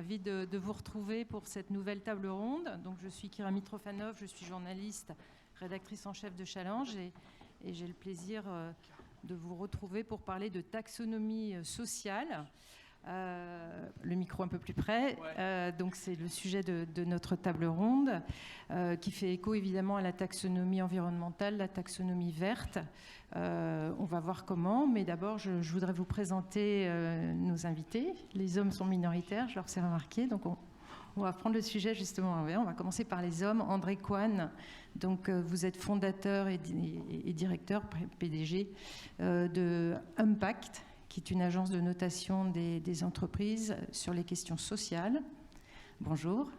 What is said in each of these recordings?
ravie de vous retrouver pour cette nouvelle table ronde. Donc, je suis Kira Mitrofanov, je suis journaliste, rédactrice en chef de Challenge et j'ai le plaisir de vous retrouver pour parler de taxonomie sociale. Le micro un peu plus près. Donc c'est le sujet de notre table ronde qui fait écho évidemment à la taxonomie environnementale, la taxonomie verte. On va voir comment, mais d'abord je voudrais vous présenter nos invités. Les hommes sont minoritaires, je leur sais remarquer, donc on va prendre le sujet justement à l'envers. On va commencer par les hommes. André Coine, donc vous êtes fondateur et directeur, PDG de Impact, qui est une agence de notation des entreprises sur les questions sociales. Bonjour.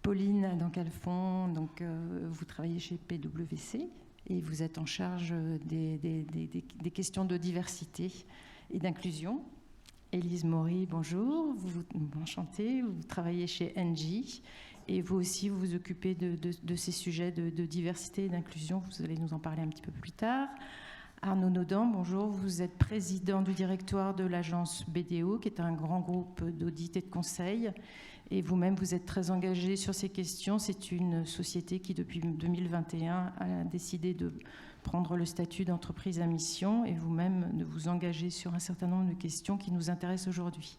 Pauline Alphon, donc vous travaillez chez PwC et vous êtes en charge des questions de diversité et d'inclusion. Élise Maury, bonjour. Enchantée. Vous travaillez chez Engie et vous aussi vous vous occupez de ces sujets de diversité et d'inclusion. Vous allez nous en parler un petit peu plus tard. Arnaud Naudan, bonjour. Vous êtes président du directoire de l'agence BDO, qui est un grand groupe d'audit et de conseil. Et vous-même, vous êtes très engagé sur ces questions. C'est une société qui, depuis 2021, a décidé de prendre le statut d'entreprise à mission et vous-même de vous engager sur un certain nombre de questions qui nous intéressent aujourd'hui.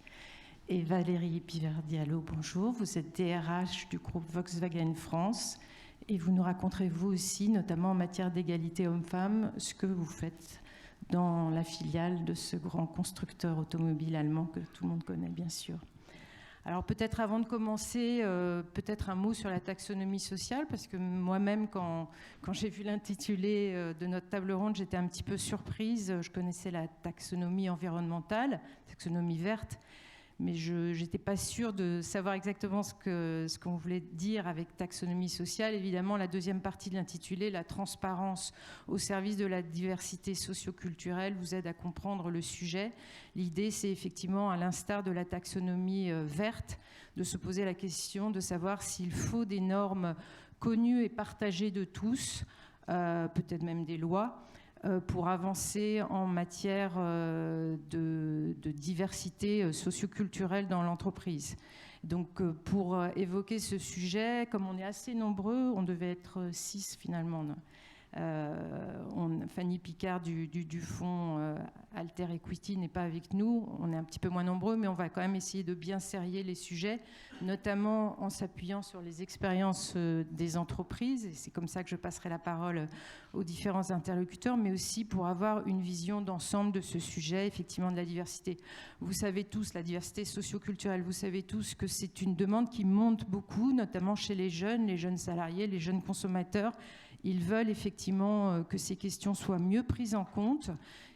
Et Valérie Pivert-Diallo, bonjour. Vous êtes DRH du groupe Volkswagen France. Et vous nous raconterez vous aussi, notamment en matière d'égalité hommes-femmes, ce que vous faites dans la filiale de ce grand constructeur automobile allemand que tout le monde connaît, bien sûr. Alors peut-être avant de commencer, peut-être un mot sur la taxonomie sociale, parce que moi-même, quand j'ai vu l'intitulé de notre table ronde, j'étais un petit peu surprise. Je connaissais la taxonomie environnementale, taxonomie verte, mais je n'étais pas sûre de savoir exactement ce qu'on voulait dire avec taxonomie sociale. Évidemment, la deuxième partie de l'intitulé, la transparence au service de la diversité socio-culturelle, vous aide à comprendre le sujet. L'idée, c'est effectivement, à l'instar de la taxonomie verte, de se poser la question de savoir s'il faut des normes connues et partagées de tous, peut-être même des lois, pour avancer en matière de diversité socioculturelle dans l'entreprise. Donc pour évoquer ce sujet, comme on est assez nombreux, on devait être 6 finalement. Fanny Picard du fonds Alter Equity n'est pas avec nous, on est un petit peu moins nombreux, mais on va quand même essayer de bien serrer les sujets, notamment en s'appuyant sur les expériences des entreprises, et c'est comme ça que je passerai la parole aux différents interlocuteurs, mais aussi pour avoir une vision d'ensemble de ce sujet, effectivement de la diversité. Vous savez tous, la diversité socio-culturelle, vous savez tous que c'est une demande qui monte beaucoup, notamment chez les jeunes salariés, les jeunes consommateurs. Ils veulent effectivement que ces questions soient mieux prises en compte.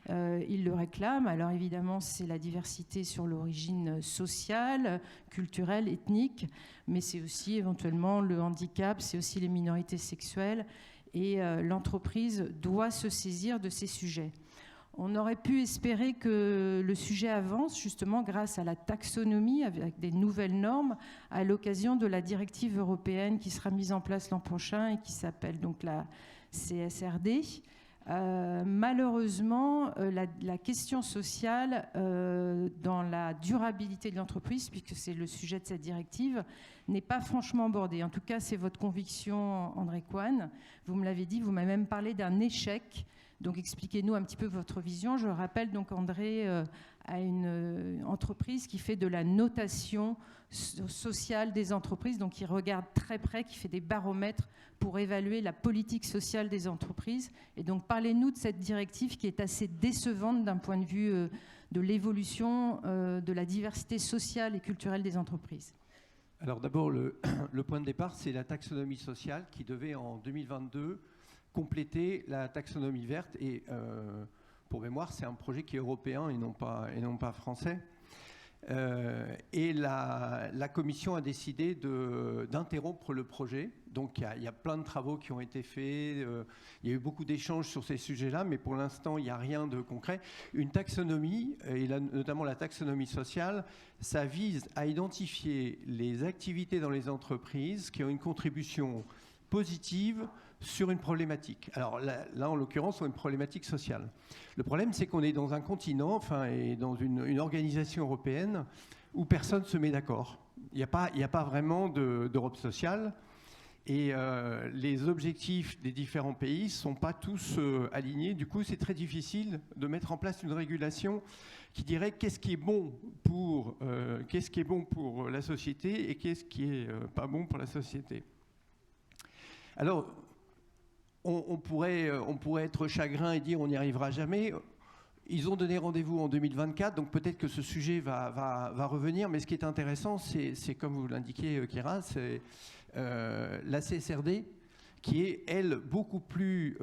Ils le réclament. Alors évidemment, c'est la diversité sur l'origine sociale, culturelle, ethnique, mais c'est aussi éventuellement le handicap, c'est aussi les minorités sexuelles. Et l'entreprise doit se saisir de ces sujets. On aurait pu espérer que le sujet avance justement grâce à la taxonomie avec des nouvelles normes à l'occasion de la directive européenne qui sera mise en place l'an prochain et qui s'appelle donc la CSRD. Malheureusement, la question sociale dans la durabilité de l'entreprise, puisque c'est le sujet de cette directive, n'est pas franchement abordée. En tout cas, c'est votre conviction, André Coine. Vous me l'avez dit, vous m'avez même parlé d'un échec. Donc expliquez-nous un petit peu votre vision. Je rappelle donc André a une entreprise qui fait de la notation sociale des entreprises, donc qui regarde très près, qui fait des baromètres pour évaluer la politique sociale des entreprises. Et donc parlez-nous de cette directive qui est assez décevante d'un point de vue de l'évolution de la diversité sociale et culturelle des entreprises. Alors d'abord, le point de départ, c'est la taxonomie sociale qui devait en 2022 compléter la taxonomie verte et pour mémoire, c'est un projet qui est européen et non pas français. Et la Commission a décidé d'interrompre le projet. Donc il y a plein de travaux qui ont été faits, il y a eu beaucoup d'échanges sur ces sujets-là, mais pour l'instant, il n'y a rien de concret. Une taxonomie, et notamment la taxonomie sociale, ça vise à identifier les activités dans les entreprises qui ont une contribution positive sur une problématique. Alors là en l'occurrence, sur une problématique sociale. Le problème, c'est qu'on est dans un continent, et dans une organisation européenne où personne ne se met d'accord. Il n'y a pas vraiment d'Europe sociale. Et les objectifs des différents pays ne sont pas tous alignés. Du coup, c'est très difficile de mettre en place une régulation qui dirait qu'est-ce qui est bon pour la société et qu'est-ce qui est pas bon pour la société. Alors, on pourrait être chagrin et dire on n'y arrivera jamais. Ils ont donné rendez-vous en 2024, donc peut-être que ce sujet va revenir. Mais ce qui est intéressant, c'est comme vous l'indiquiez, Kira, c'est la CSRD, qui est, elle, beaucoup plus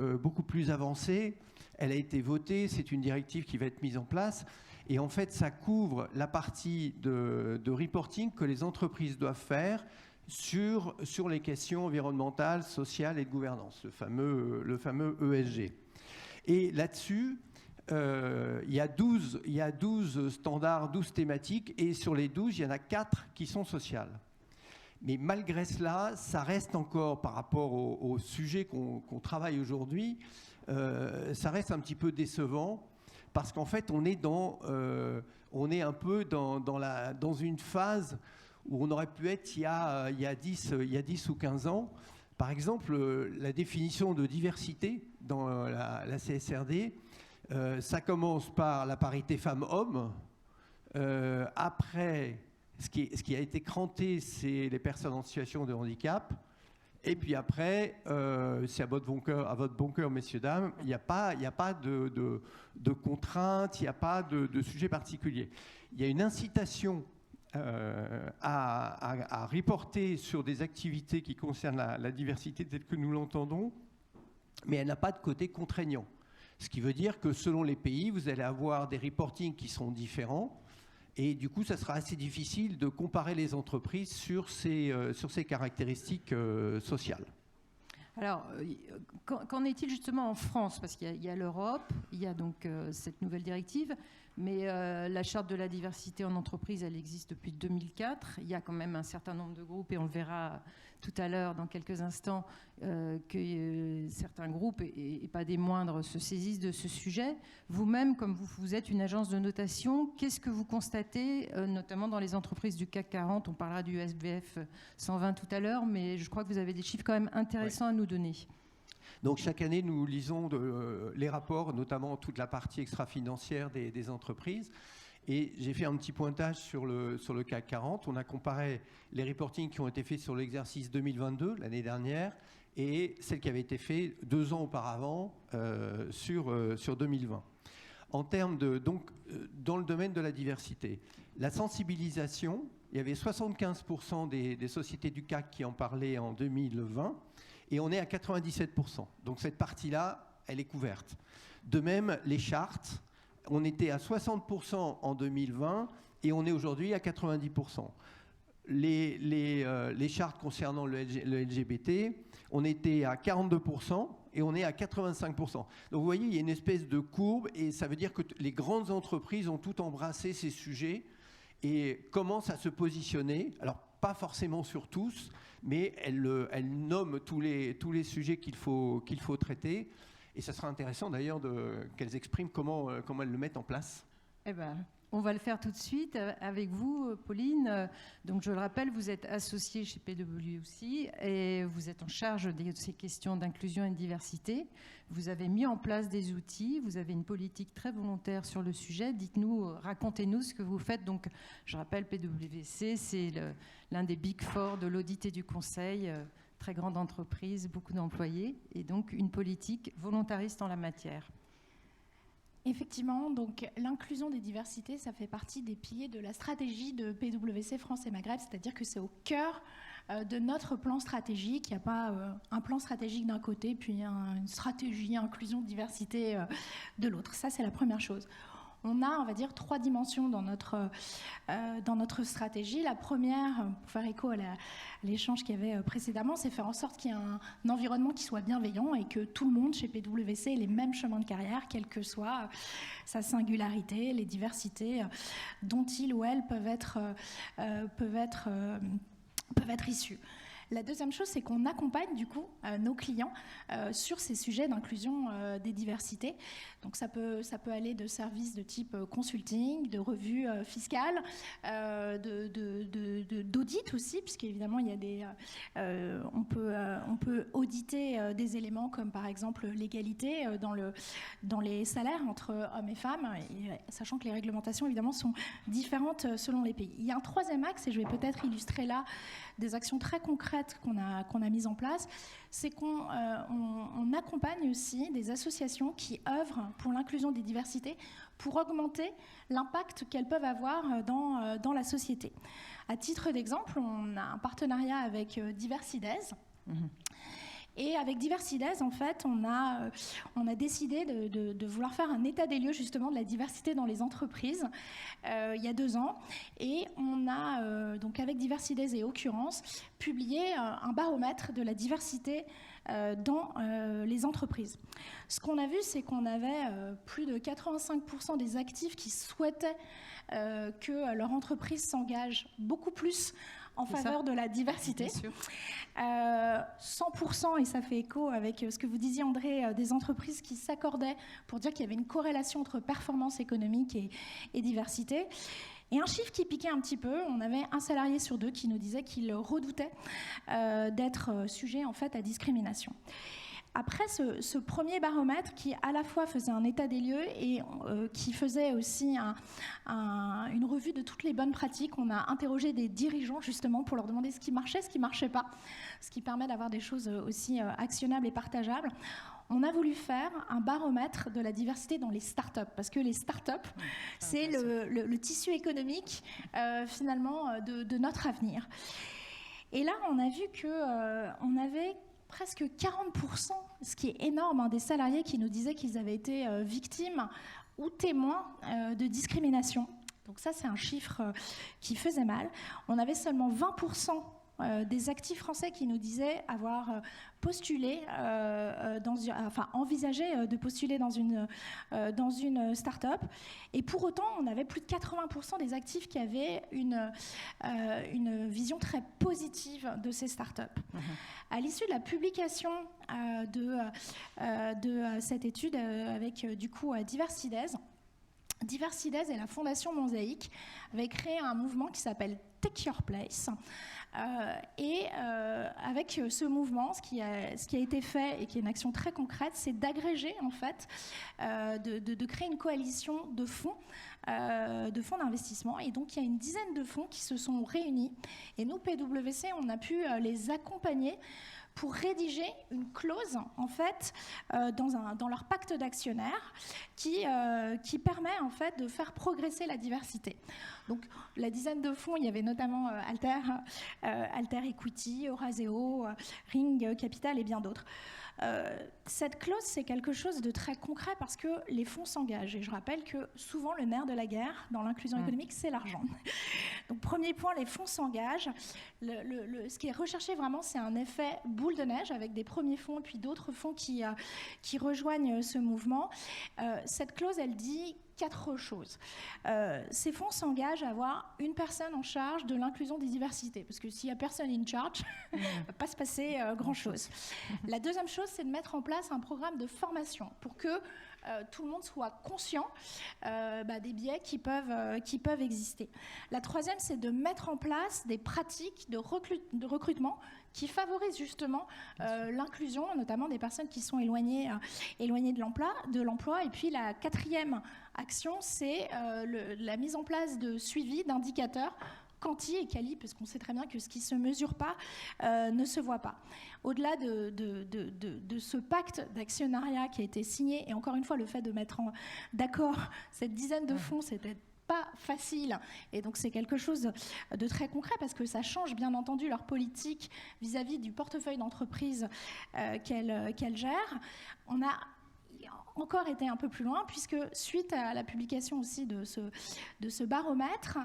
avancée. Elle a été votée, c'est une directive qui va être mise en place. Et en fait, ça couvre la partie de reporting que les entreprises doivent faire sur les questions environnementales, sociales et de gouvernance, le fameux ESG. Et là-dessus, il y a 12 standards, 12 thématiques, et sur les 12, il y en a 4 qui sont sociales. Mais malgré cela, ça reste encore, par rapport au sujet qu'on travaille aujourd'hui, ça reste un petit peu décevant, parce qu'en fait, on est un peu dans une phase où on aurait pu être il y a 10 ou 15 ans. Par exemple, la définition de diversité dans la CSRD, ça commence par la parité femmes-hommes. Après, ce qui a été cranté, c'est les personnes en situation de handicap. Et puis après, c'est à votre bon cœur, messieurs, dames, il n'y a pas de contraintes, il n'y a pas de sujet particulier. Il y a une incitation à reporter sur des activités qui concernent la diversité telle que nous l'entendons, mais elle n'a pas de côté contraignant. Ce qui veut dire que selon les pays, vous allez avoir des reportings qui sont différents. Et du coup, ça sera assez difficile de comparer les entreprises sur ces caractéristiques sociales. Alors, qu'en est-il justement en France? Parce qu'il y a l'Europe, il y a donc cette nouvelle directive, mais la charte de la diversité en entreprise, elle existe depuis 2004. Il y a quand même un certain nombre de groupes, et on le verra tout à l'heure, dans quelques instants, que certains groupes, et pas des moindres, se saisissent de ce sujet. Vous-même, comme vous êtes une agence de notation, qu'est-ce que vous constatez, notamment dans les entreprises du CAC 40? On parlera du SBF 120 tout à l'heure, mais je crois que vous avez des chiffres quand même intéressants à nous donner. Donc chaque année, nous lisons les rapports, notamment toute la partie extra-financière des entreprises. Et j'ai fait un petit pointage sur le CAC 40. On a comparé les reportings qui ont été faits sur l'exercice 2022, l'année dernière, et celles qui avaient été faites 2 ans auparavant sur 2020. En termes dans le domaine de la diversité, la sensibilisation, il y avait 75% des sociétés du CAC qui en parlaient en 2020, et on est à 97%. Donc cette partie-là, elle est couverte. De même, les chartes, on était à 60% en 2020 et on est aujourd'hui à 90%. Les chartes concernant le LGBT, on était à 42% et on est à 85%. Donc vous voyez, il y a une espèce de courbe et ça veut dire que les grandes entreprises ont tout embrassé ces sujets et commencent à se positionner. Alors pas forcément sur tous, mais elles nomment tous les sujets qu'il faut traiter. Et ça sera intéressant d'ailleurs qu'elles expriment comment elles le mettent en place. Eh ben, on va le faire tout de suite avec vous, Pauline. Donc, je le rappelle, vous êtes associée chez PwC et vous êtes en charge de ces questions d'inclusion et de diversité. Vous avez mis en place des outils, vous avez une politique très volontaire sur le sujet. Dites-nous, racontez-nous ce que vous faites. Donc, je rappelle, PwC, c'est l'un des Big Four de l'audit et du conseil. Très grande entreprise, beaucoup d'employés, et donc une politique volontariste en la matière. Effectivement, donc l'inclusion des diversités, ça fait partie des piliers de la stratégie de PwC France et Maghreb, c'est-à-dire que c'est au cœur de notre plan stratégique. Il n'y a pas un plan stratégique d'un côté, puis une stratégie inclusion diversité de l'autre. Ça, c'est la première chose. On a, on va dire, 3 dimensions dans notre stratégie. La première, pour faire écho à l'échange qu'il y avait précédemment, c'est faire en sorte qu'il y ait un environnement qui soit bienveillant et que tout le monde chez PwC ait les mêmes chemins de carrière, quelle que soit sa singularité, les diversités dont il ou elle peuvent être issus. La deuxième chose, c'est qu'on accompagne du coup nos clients sur ces sujets d'inclusion des diversités. Donc ça peut aller de services de type consulting, de revues fiscales, d'audit aussi, puisqu'évidemment il y a on peut auditer des éléments comme par exemple l'égalité dans les salaires entre hommes et femmes, sachant que les réglementations évidemment sont différentes selon les pays. Il y a un troisième axe, et je vais peut-être illustrer là des actions très concrètes qu'on a mises en place, c'est qu'on accompagne aussi des associations qui œuvrent pour l'inclusion des diversités pour augmenter l'impact qu'elles peuvent avoir dans la société. À titre d'exemple, on a un partenariat avec Diversides. Et avec Diversides, en fait, on a décidé de vouloir faire un état des lieux justement de la diversité dans les entreprises il y a 2 ans. Et on a, donc avec Diversides et Occurrence, publié un baromètre de la diversité dans les entreprises. Ce qu'on a vu, c'est qu'on avait plus de 85% des actifs qui souhaitaient que leur entreprise s'engage beaucoup plus en faveur de la diversité. 100%, et ça fait écho avec ce que vous disiez André, des entreprises qui s'accordaient pour dire qu'il y avait une corrélation entre performance économique et diversité. Et un chiffre qui piquait un petit peu, on avait un salarié sur 2 qui nous disait qu'il redoutait d'être sujet en fait à discrimination. Après ce premier baromètre qui à la fois faisait un état des lieux et qui faisait aussi une revue de toutes les bonnes pratiques, on a interrogé des dirigeants justement pour leur demander ce qui marchait, ce qui ne marchait pas, ce qui permet d'avoir des choses aussi actionnables et partageables. On a voulu faire un baromètre de la diversité dans les startups, parce que les startups, c'est le tissu économique finalement de notre avenir. Et là, on a vu qu'on avait presque 40%, ce qui est énorme, des salariés qui nous disaient qu'ils avaient été victimes ou témoins de discrimination. Donc ça, c'est un chiffre qui faisait mal. On avait seulement 20% des actifs français qui nous disaient avoir postulé, envisagé de postuler dans une start-up. Et pour autant, on avait plus de 80% des actifs qui avaient une vision très positive de ces start-up. À l'issue de la publication de cette étude avec du coup Diversides et la Fondation Mosaïque avaient créé un mouvement qui s'appelle Take Your Place. Avec ce mouvement, ce qui a été fait et qui est une action très concrète, c'est d'agréger en fait, de créer une coalition de fonds d'investissement. Et donc il y a une dizaine de fonds qui se sont réunis. Et nous, PwC, on a pu les accompagner pour rédiger une clause en fait dans leur pacte d'actionnaires qui permet en fait de faire progresser la diversité. Donc la dizaine de fonds, il y avait notamment Alter Equity, Euraseo, Ring Capital et bien d'autres. Cette clause, c'est quelque chose de très concret parce que les fonds s'engagent. Et je rappelle que souvent, le nerf de la guerre dans l'inclusion économique, c'est l'argent. Donc, premier point, les fonds s'engagent. Ce qui est recherché vraiment, c'est un effet boule de neige avec des premiers fonds et puis d'autres fonds qui rejoignent ce mouvement. Cette clause, elle dit 4 choses. Ces fonds s'engagent à avoir une personne en charge de l'inclusion des diversités, parce que s'il n'y a personne in charge, il ne va pas se passer grand-chose. La deuxième chose, c'est de mettre en place un programme de formation pour que tout le monde soit conscient des biais qui peuvent exister. La troisième, c'est de mettre en place des pratiques de recrutement qui favorisent justement l'inclusion, notamment des personnes qui sont éloignées de l'emploi. Et puis la quatrième action, c'est la mise en place de suivi d'indicateurs quanti et quali, parce qu'on sait très bien que ce qui ne se mesure pas ne se voit pas. Au-delà de ce pacte d'actionnariat qui a été signé, et encore une fois, le fait de mettre d'accord cette dizaine de fonds, c'était pas facile, et donc c'est quelque chose de très concret parce que ça change bien entendu leur politique vis-à-vis du portefeuille d'entreprise qu'elles gèrent. On a encore été un peu plus loin puisque suite à la publication aussi de ce baromètre,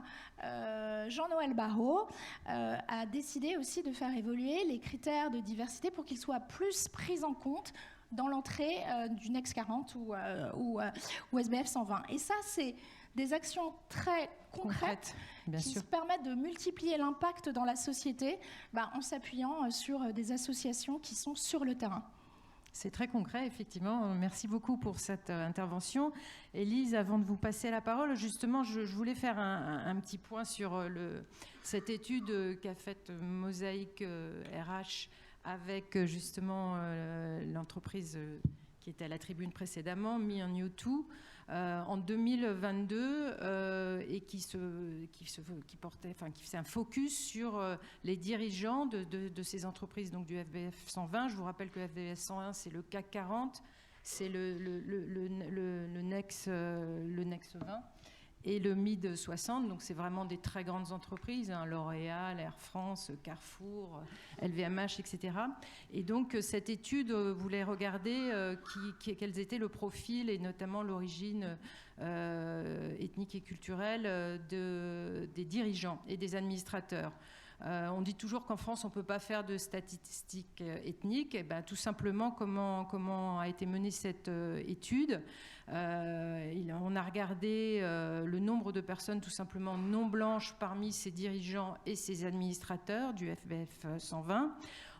Jean-Noël Barrot a décidé aussi de faire évoluer les critères de diversité pour qu'ils soient plus pris en compte dans l'entrée du Next 40 ou SBF 120. Et ça, c'est des actions très concrètes qui se permettent de multiplier l'impact dans la société en s'appuyant sur des associations qui sont sur le terrain. C'est très concret, effectivement. Merci beaucoup pour cette intervention. Élise, avant de vous passer la parole, justement, je voulais faire un petit point sur cette étude qu'a faite Mosaïque RH avec justement l'entreprise qui était à la tribune précédemment, Me and You Too, en 2022 et qui faisait un focus sur les dirigeants de ces entreprises, donc du FBF 120. Je vous rappelle que le FBF 120, c'est le CAC 40, c'est le Next 20 et le MID 60, donc c'est vraiment des très grandes entreprises, L'Oréal, Air France, Carrefour, LVMH, etc. Et donc cette étude voulait regarder quels étaient le profil et notamment l'origine ethnique et culturelle des dirigeants et des administrateurs. On dit toujours qu'en France, on ne peut pas faire de statistiques ethniques. Et tout simplement, comment a été menée cette étude. On a regardé le nombre de personnes tout simplement non blanches parmi ces dirigeants et ces administrateurs du FBF 120.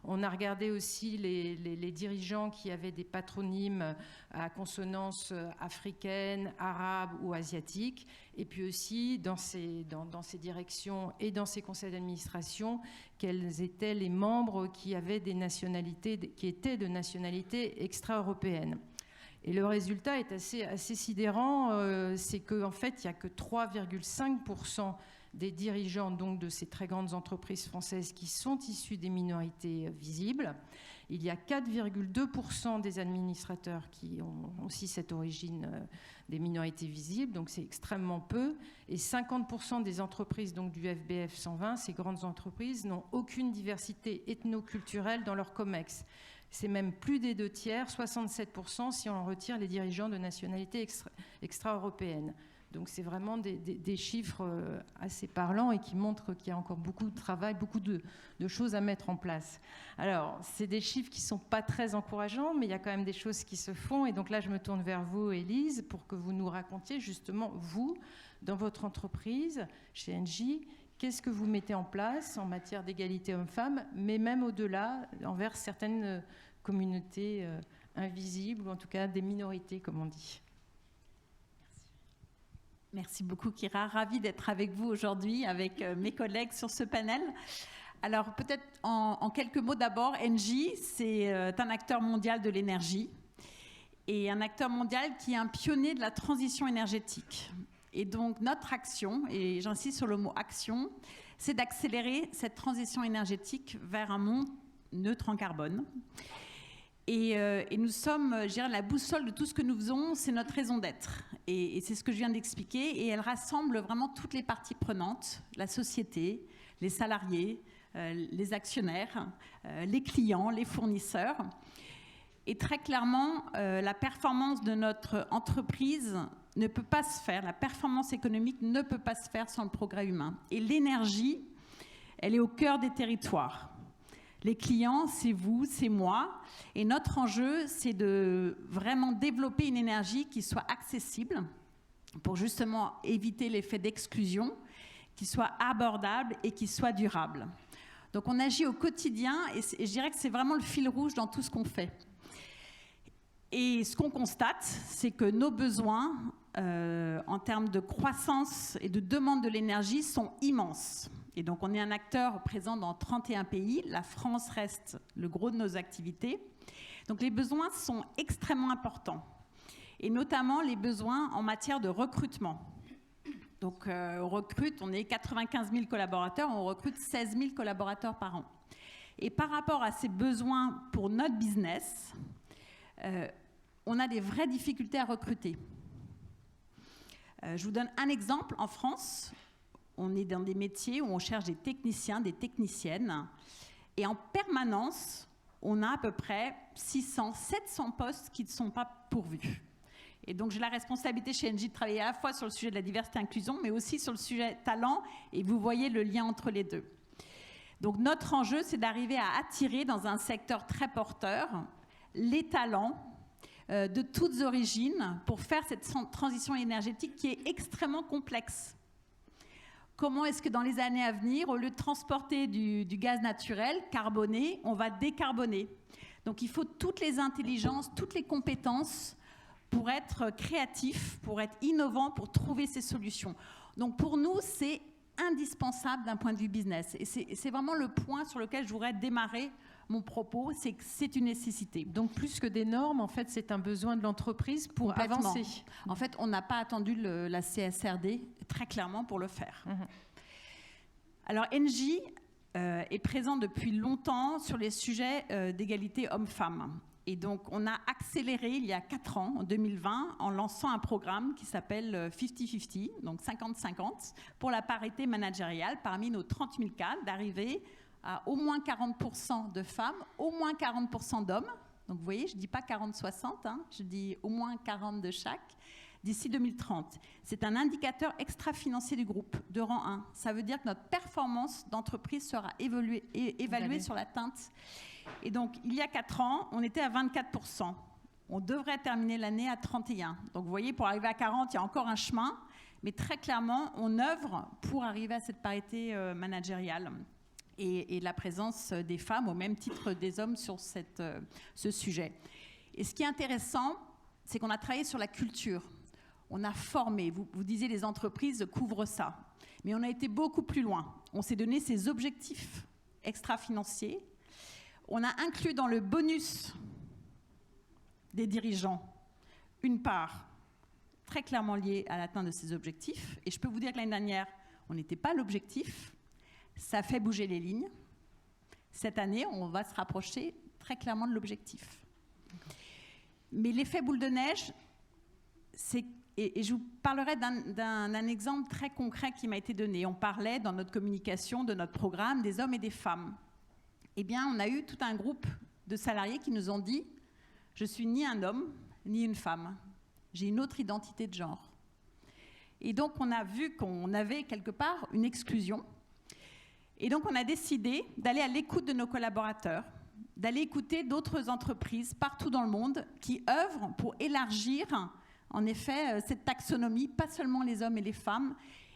On a regardé aussi les dirigeants qui avaient des patronymes à consonance africaine, arabe ou asiatique. Et puis aussi, dans ces directions et dans ces conseils d'administration, quels étaient les membres qui avaient des nationalités, qui étaient de nationalité extra-européenne. Et le résultat est assez sidérant, c'est qu'en fait, il n'y a que 3,5% des dirigeants donc, de ces très grandes entreprises françaises qui sont issus des minorités visibles. Il y a 4,2% des administrateurs qui ont aussi cette origine des minorités visibles, donc c'est extrêmement peu. Et 50% des entreprises donc, du FBF 120, ces grandes entreprises, n'ont aucune diversité ethno-culturelle dans leur COMEX. C'est même plus des 2/3, 67% si on retire les dirigeants de nationalité extra-européenne. Donc c'est vraiment des chiffres assez parlants et qui montrent qu'il y a encore beaucoup de travail, beaucoup de choses à mettre en place. Alors, c'est des chiffres qui ne sont pas très encourageants, mais il y a quand même des choses qui se font. Et donc là, je me tourne vers vous, Élise, pour que vous nous racontiez justement, vous, dans votre entreprise, chez Engie, qu'est-ce que vous mettez en place en matière d'égalité hommes-femmes, mais même au-delà, envers certaines communautés invisibles, ou en tout cas des minorités, comme on dit. Merci beaucoup, Kira. Ravie d'être avec vous aujourd'hui, avec mes collègues sur ce panel. Alors, peut-être en quelques mots d'abord, Engie, c'est un acteur mondial de l'énergie et un acteur mondial qui est un pionnier de la transition énergétique. Et donc, notre action, et j'insiste sur le mot action, c'est d'accélérer cette transition énergétique vers un monde neutre en carbone. Et nous sommes, je dirais, la boussole de tout ce que nous faisons, c'est notre raison d'être. Et c'est ce que je viens d'expliquer. Et elle rassemble vraiment toutes les parties prenantes, la société, les salariés, les actionnaires, les clients, les fournisseurs. Et très clairement, la performance de notre entreprise ne peut pas se faire, la performance économique ne peut pas se faire sans le progrès humain. Et l'énergie, elle est au cœur des territoires. Les clients, c'est vous, c'est moi. Et notre enjeu, c'est de vraiment développer une énergie qui soit accessible pour justement éviter l'effet d'exclusion, qui soit abordable et qui soit durable. Donc on agit au quotidien et je dirais que c'est vraiment le fil rouge dans tout ce qu'on fait. Et ce qu'on constate, c'est que nos besoins en termes de croissance et de demande de l'énergie sont immenses. Et donc, on est un acteur présent dans 31 pays. La France reste le gros de nos activités. Donc, les besoins sont extrêmement importants. Et notamment, les besoins en matière de recrutement. Donc, on recrute, on est 95 000 collaborateurs, on recrute 16 000 collaborateurs par an. Et par rapport à ces besoins pour notre business, on a des vraies difficultés à recruter. Je vous donne un exemple. En France, on est dans des métiers où on cherche des techniciens, des techniciennes. Et en permanence, on a à peu près 600, 700 postes qui ne sont pas pourvus. Et donc, j'ai la responsabilité chez Engie de travailler à la fois sur le sujet de la diversité et l'inclusion, mais aussi sur le sujet talent. Et vous voyez le lien entre les deux. Donc, notre enjeu, c'est d'arriver à attirer dans un secteur très porteur les talents de toutes origines pour faire cette transition énergétique qui est extrêmement complexe. Comment est-ce que dans les années à venir, au lieu de transporter du gaz naturel carboné, on va décarboner? Donc il faut toutes les intelligences, toutes les compétences pour être créatif, pour être innovant, pour trouver ces solutions. Donc pour nous, c'est indispensable d'un point de vue business. Et c'est vraiment le point sur lequel je voudrais démarrer mon propos, c'est que c'est une nécessité. Donc plus que des normes, en fait, c'est un besoin de l'entreprise pour avancer. En fait, on n'a pas attendu la CSRD très clairement pour le faire. Alors Engie est présent depuis longtemps sur les sujets d'égalité hommes-femmes. Et donc, on a accéléré il y a 4 ans, en 2020, en lançant un programme qui s'appelle 50-50, donc 50-50, pour la parité managériale parmi nos 30 000 cadres, d'arriver à au moins 40% de femmes, au moins 40% d'hommes. Donc, vous voyez, je ne dis pas 40-60, hein, je dis au moins 40 de chaque, d'ici 2030. C'est un indicateur extra-financier du groupe, de rang 1. Ça veut dire que notre performance d'entreprise sera évaluée sur l'atteinte. Et donc, il y a 4 ans, on était à 24%. On devrait terminer l'année à 31%. Donc, vous voyez, pour arriver à 40%, il y a encore un chemin. Mais très clairement, on œuvre pour arriver à cette parité managériale et la présence des femmes au même titre des hommes sur ce sujet. Et ce qui est intéressant, c'est qu'on a travaillé sur la culture. On a formé. Vous disiez, les entreprises couvrent ça. Mais on a été beaucoup plus loin. On s'est donné ces objectifs extra-financiers. On a inclus dans le bonus des dirigeants une part très clairement liée à l'atteinte de ces objectifs. Et je peux vous dire que l'année dernière, on n'était pas à l'objectif. Ça fait bouger les lignes. Cette année, on va se rapprocher très clairement de l'objectif. Mais l'effet boule de neige, et je vous parlerai d'un exemple très concret qui m'a été donné. On parlait dans notre communication de notre programme des hommes et des femmes. Eh bien, on a eu tout un groupe de salariés qui nous ont dit « Je suis ni un homme, ni une femme. J'ai une autre identité de genre. » Et donc, on a vu qu'on avait quelque part une exclusion. Et donc, on a décidé d'aller à l'écoute de nos collaborateurs, d'aller écouter d'autres entreprises partout dans le monde qui œuvrent pour élargir, en effet, cette taxonomie, pas seulement les hommes et les femmes.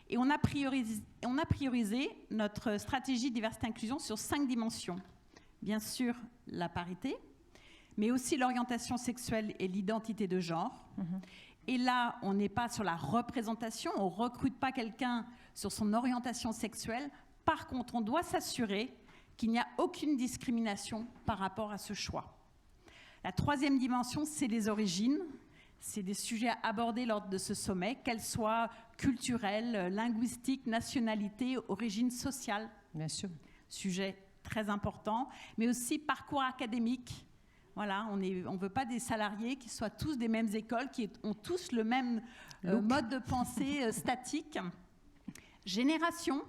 Et on a priorisé notre stratégie diversité-inclusion sur 5 dimensions. Bien sûr, la parité, mais aussi l'orientation sexuelle et l'identité de genre. Et là, on n'est pas sur la représentation, on ne recrute pas quelqu'un sur son orientation sexuelle. Par contre, on doit s'assurer qu'il n'y a aucune discrimination par rapport à ce choix. La 3e dimension, c'est les origines. C'est des sujets à aborder lors de ce sommet, qu'elles soient culturelles, linguistiques, nationalité, origine sociale. Bien sûr. Sujet très important, mais aussi parcours académique. Voilà, on ne veut pas des salariés qui soient tous des mêmes écoles, qui ont tous le même mode de pensée statique. Génération,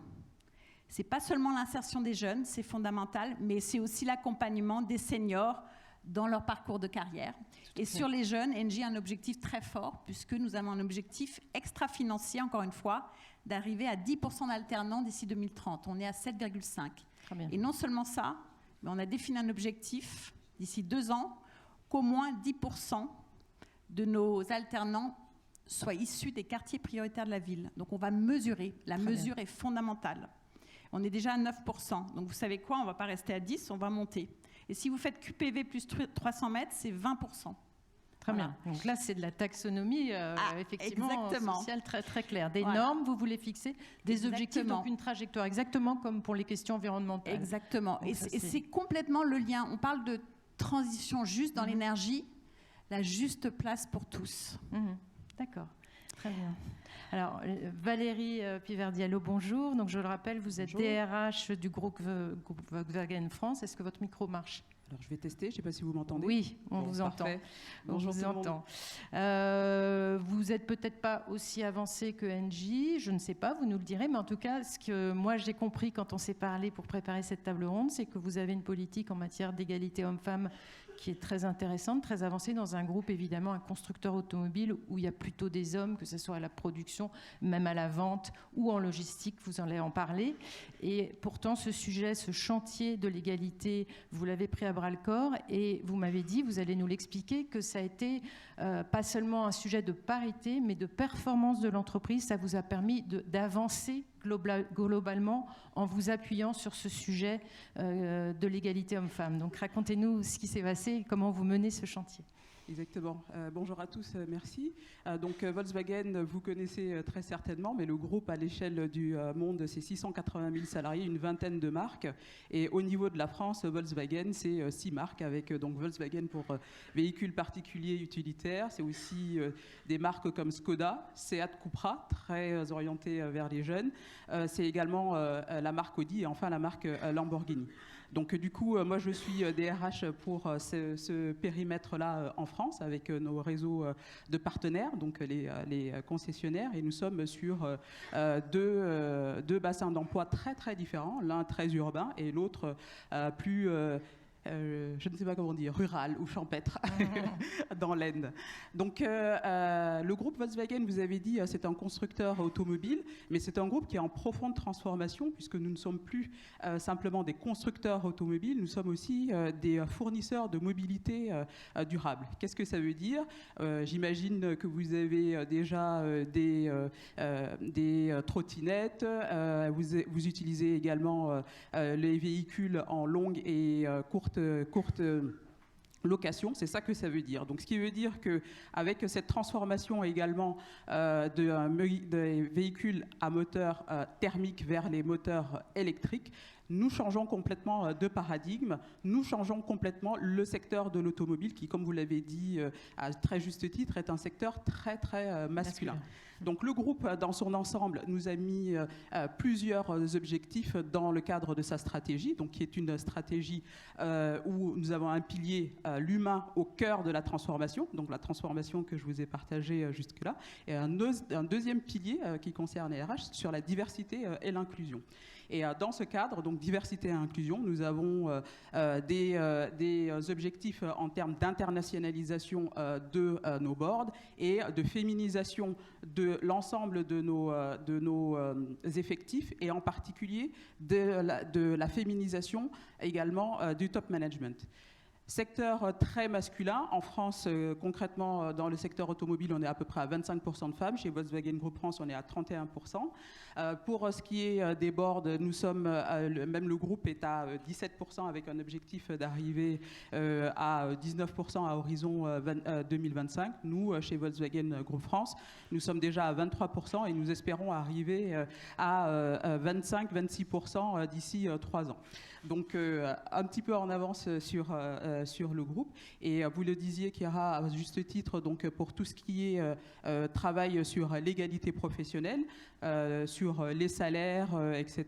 c'est pas seulement l'insertion des jeunes, c'est fondamental, mais c'est aussi l'accompagnement des seniors dans leur parcours de carrière. Et sur les jeunes, Engie a un objectif très fort, puisque nous avons un objectif extra-financier, encore une fois, d'arriver à 10% d'alternants d'ici 2030. On est à 7,5. Et non seulement ça, mais on a défini un objectif d'ici 2 ans qu'au moins 10% de nos alternants soient issus des quartiers prioritaires de la ville. Donc on va mesurer. La mesure est fondamentale. On est déjà à 9%. Donc vous savez quoi, on ne va pas rester à 10, on va monter. Et si vous faites QPV plus 300 mètres, c'est 20%. Très bien. Donc là, c'est de la taxonomie, effectivement, sociale très, très claire. Des normes, vous voulez fixer, des objectifs, donc une trajectoire, exactement comme pour les questions environnementales. Exactement. Donc et c'est complètement le lien. On parle de transition juste dans l'énergie, la juste place pour tous. D'accord. Très bien. Alors, Valérie Piver-Diallo, bonjour. Donc, je le rappelle, vous êtes DRH du groupe Volkswagen France. Est-ce que votre micro marche ? Alors, je vais tester. Je ne sais pas si vous m'entendez. Oui, on vous entend. Bonjour, on vous entend. Vous n'êtes peut-être pas aussi avancé que Engie, je ne sais pas, vous nous le direz. Mais en tout cas, ce que moi, j'ai compris quand on s'est parlé pour préparer cette table ronde, c'est que vous avez une politique en matière d'égalité homme-femme qui est très intéressante, très avancée dans un groupe, évidemment, un constructeur automobile où il y a plutôt des hommes, que ce soit à la production, même à la vente ou en logistique, vous allez en parler. Et pourtant, ce sujet, ce chantier de l'égalité, vous l'avez pris à bras-le-corps et vous m'avez dit, vous allez nous l'expliquer, que ça a été pas seulement un sujet de parité, mais de performance de l'entreprise. Ça vous a permis d'avancer globalement en vous appuyant sur ce sujet de l'égalité homme-femme. Donc racontez-nous ce qui s'est passé et comment vous menez ce chantier. Exactement. Bonjour à tous, merci. Donc Volkswagen, vous connaissez très certainement, mais le groupe à l'échelle du monde, c'est 680 000 salariés, une vingtaine de marques. Et au niveau de la France, Volkswagen, c'est 6 marques, avec donc Volkswagen pour véhicules particuliers utilitaires. C'est aussi des marques comme Skoda, Seat Cupra, très orientées vers les jeunes. C'est également la marque Audi et enfin la marque Lamborghini. Donc du coup, moi je suis DRH pour ce périmètre-là en France avec nos réseaux de partenaires, donc les concessionnaires, et nous sommes sur deux bassins d'emploi très très différents, l'un très urbain et l'autre plus... je ne sais pas comment dire, rural ou champêtre, dans l'Aisne. Donc, le groupe Volkswagen, vous avez dit, c'est un constructeur automobile, mais c'est un groupe qui est en profonde transformation, puisque nous ne sommes plus simplement des constructeurs automobiles, nous sommes aussi des fournisseurs de mobilité durable. Qu'est-ce que ça veut dire ? J'imagine que vous avez déjà des trottinettes, vous utilisez également les véhicules en longue et courte location, c'est ça que ça veut dire. Donc, ce qui veut dire qu'avec cette transformation également des véhicules à moteur thermique vers les moteurs électriques, nous changeons complètement de paradigme, nous changeons complètement le secteur de l'automobile qui, comme vous l'avez dit à très juste titre, est un secteur très très masculin. Donc le groupe, dans son ensemble, nous a mis plusieurs objectifs dans le cadre de sa stratégie, donc qui est une stratégie où nous avons un pilier, l'humain, au cœur de la transformation, donc la transformation que je vous ai partagée jusque-là, et un deuxième pilier qui concerne les RH sur la diversité et l'inclusion. Et dans ce cadre, donc diversité et inclusion, nous avons des objectifs en termes d'internationalisation de nos boards et de féminisation de l'ensemble de nos effectifs, et en particulier de la féminisation également du top management. Secteur très masculin. En France, concrètement, dans le secteur automobile, on est à peu près à 25% de femmes. Chez Volkswagen Group France, on est à 31%. Pour ce qui est des boards, nous sommes, même le groupe est à 17% avec un objectif d'arriver à 19% à horizon 2025. Nous, chez Volkswagen Group France, nous sommes déjà à 23% et nous espérons arriver à 25-26% d'ici 3 ans. Donc un petit peu en avance sur le groupe. Et vous le disiez, Chiara, à juste titre, donc pour tout ce qui est travail sur l'égalité professionnelle, sur les salaires, etc.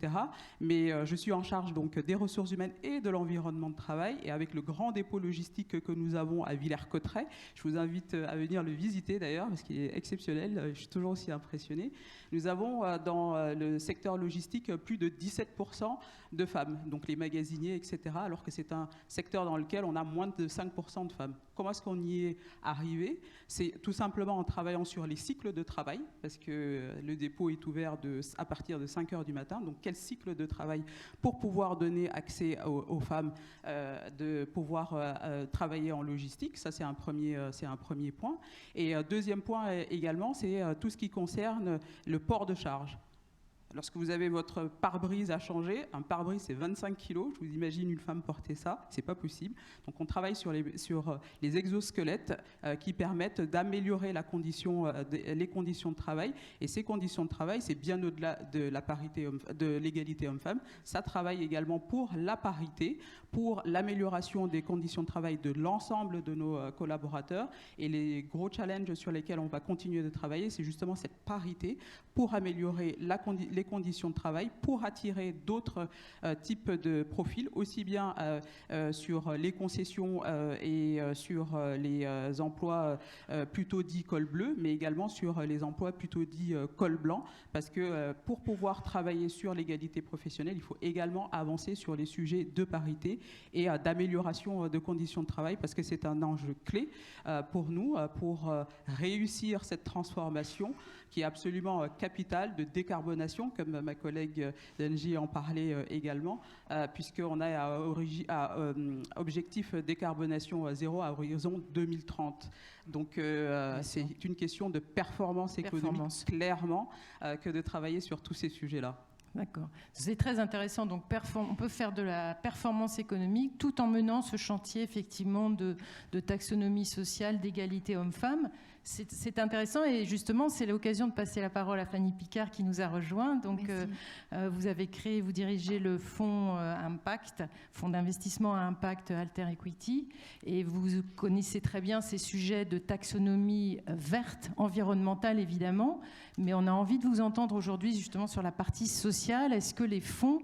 Mais je suis en charge donc des ressources humaines et de l'environnement de travail. Et avec le grand dépôt logistique que nous avons à Villers-Cotterêts, je vous invite à venir le visiter d'ailleurs, parce qu'il est exceptionnel. Je suis toujours aussi impressionnée. Nous avons dans le secteur logistique plus de 17% de femmes, donc les magasiniers, etc., alors que c'est un secteur dans lequel on a moins de 5% de femmes. Comment est-ce qu'on y est arrivé ? C'est tout simplement en travaillant sur les cycles de travail, parce que le dépôt est ouvert à partir de 5 heures du matin. Donc, quel cycle de travail pour pouvoir donner accès aux femmes de pouvoir travailler en logistique ? Ça, c'est un premier point. Et deuxième point également, c'est tout ce qui concerne le port de charge. Lorsque vous avez votre pare-brise à changer, un pare-brise c'est 25 kg, je vous imagine une femme porter ça, c'est pas possible. Donc on travaille sur les exosquelettes qui permettent d'améliorer les conditions de travail. Et ces conditions de travail, c'est bien au-delà de la parité, de l'égalité homme-femme. Ça travaille également pour la parité, pour l'amélioration des conditions de travail de l'ensemble de nos collaborateurs. Et les gros challenges sur lesquels on va continuer de travailler, c'est justement cette parité pour améliorer les des conditions de travail pour attirer d'autres types de profils, aussi bien sur les concessions et sur les emplois plutôt dits col bleu, mais également sur les emplois plutôt dits col blanc, parce que pour pouvoir travailler sur l'égalité professionnelle, il faut également avancer sur les sujets de parité et d'amélioration de conditions de travail, parce que c'est un enjeu clé pour nous, pour réussir cette transformation qui est absolument capitale de décarbonation, comme ma collègue Denji en parlait également, puisqu'on a objectif décarbonation zéro à horizon 2030. Donc c'est une question de performance économique, clairement, que de travailler sur tous ces sujets-là. D'accord. C'est très intéressant. Donc, on peut faire de la performance économique tout en menant ce chantier, effectivement, de taxonomie sociale, d'égalité homme-femme. C'est intéressant et justement, c'est l'occasion de passer la parole à Fanny Picard qui nous a rejoint. Donc, vous dirigez le fonds Impact, fonds d'investissement à impact Alter Equity, et vous connaissez très bien ces sujets de taxonomie verte, environnementale évidemment, mais on a envie de vous entendre aujourd'hui justement sur la partie sociale. Est-ce que les fonds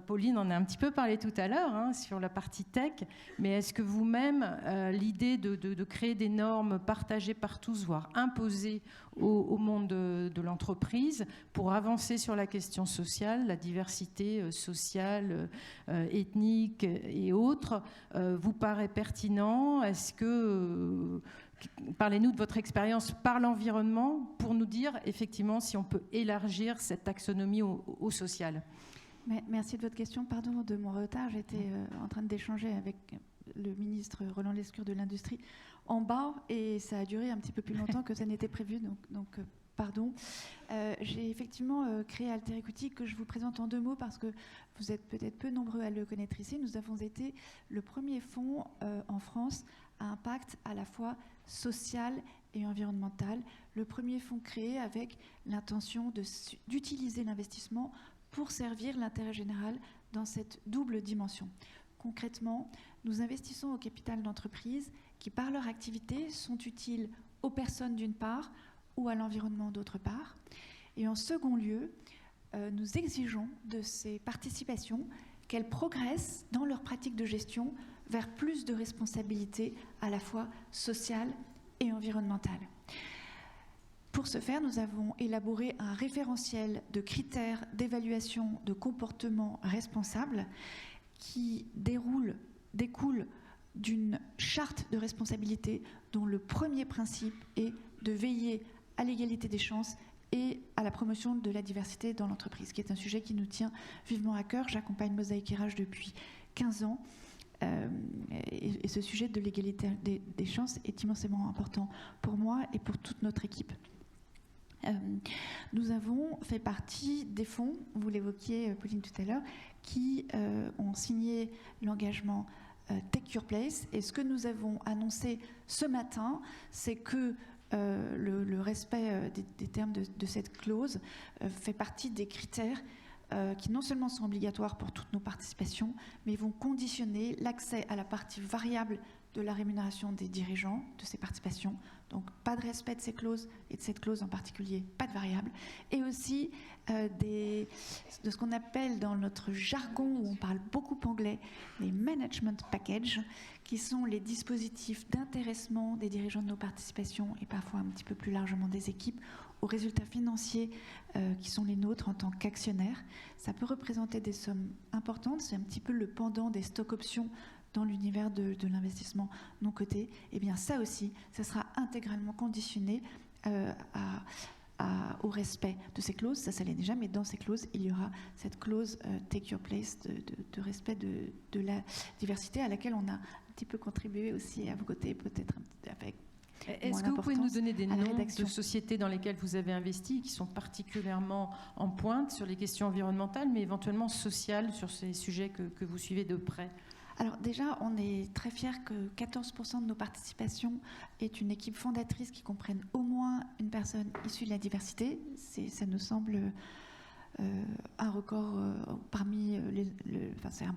Pauline en a un petit peu parlé tout à l'heure sur la partie tech, mais est-ce que vous-même, l'idée de créer des normes partagées par tous, voire imposées au monde de l'entreprise pour avancer sur la question sociale, la diversité sociale, ethnique et autres, vous paraît pertinent? Est-ce que... Parlez-nous de votre expérience par l'environnement pour nous dire effectivement si on peut élargir cette taxonomie au social. Merci de votre question. Pardon de mon retard. J'étais en train d'échanger avec le ministre Roland Lescure de l'Industrie en bas et ça a duré un petit peu plus longtemps que ça n'était prévu. Donc pardon. J'ai effectivement créé Alter Equity que je vous présente en 2 mots parce que vous êtes peut-être peu nombreux à le connaître ici. Nous avons été le premier fonds en France à impact à la fois social et environnemental. Le premier fonds créé avec l'intention d'utiliser l'investissement pour servir l'intérêt général dans cette double dimension. Concrètement, nous investissons au capital d'entreprises qui, par leur activité, sont utiles aux personnes d'une part ou à l'environnement d'autre part. Et en second lieu, nous exigeons de ces participations qu'elles progressent dans leur pratique de gestion vers plus de responsabilités à la fois sociales et environnementales. Pour ce faire, nous avons élaboré un référentiel de critères d'évaluation de comportement responsable qui découle d'une charte de responsabilité dont le premier principe est de veiller à l'égalité des chances et à la promotion de la diversité dans l'entreprise, qui est un sujet qui nous tient vivement à cœur. J'accompagne Mosaïque RH depuis 15 ans. Et ce sujet de l'égalité des chances est immensément important pour moi et pour toute notre équipe. Nous avons fait partie des fonds, vous l'évoquiez Pauline tout à l'heure, qui ont signé l'engagement Take Your Place. Et ce que nous avons annoncé ce matin, c'est que le respect des termes de cette clause fait partie des critères qui non seulement sont obligatoires pour toutes nos participations, mais vont conditionner l'accès à la partie variable de la rémunération des dirigeants de ces participations. Donc pas de respect de ces clauses et de cette clause en particulier, pas de variable. Et aussi de ce qu'on appelle dans notre jargon, où on parle beaucoup anglais, les management packages, qui sont les dispositifs d'intéressement des dirigeants de nos participations et parfois un petit peu plus largement des équipes aux résultats financiers qui sont les nôtres en tant qu'actionnaires. Ça peut représenter des sommes importantes, c'est un petit peu le pendant des stock options dans l'univers de l'investissement non coté. Et bien ça aussi, ça sera intégralement conditionné au respect de ces clauses. Ça l'est déjà, mais dans ces clauses, il y aura cette clause Take Your Place de respect de la diversité à laquelle on a un petit peu contribué aussi à vos côtés, peut-être avec. Est-ce que vous pouvez nous donner des noms de sociétés dans lesquelles vous avez investi qui sont particulièrement en pointe sur les questions environnementales, mais éventuellement sociales sur ces sujets que vous suivez de près? Alors déjà, on est très fiers que 14% de nos participations est une équipe fondatrice qui comprenne au moins une personne issue de la diversité. Ça nous semble un record parmi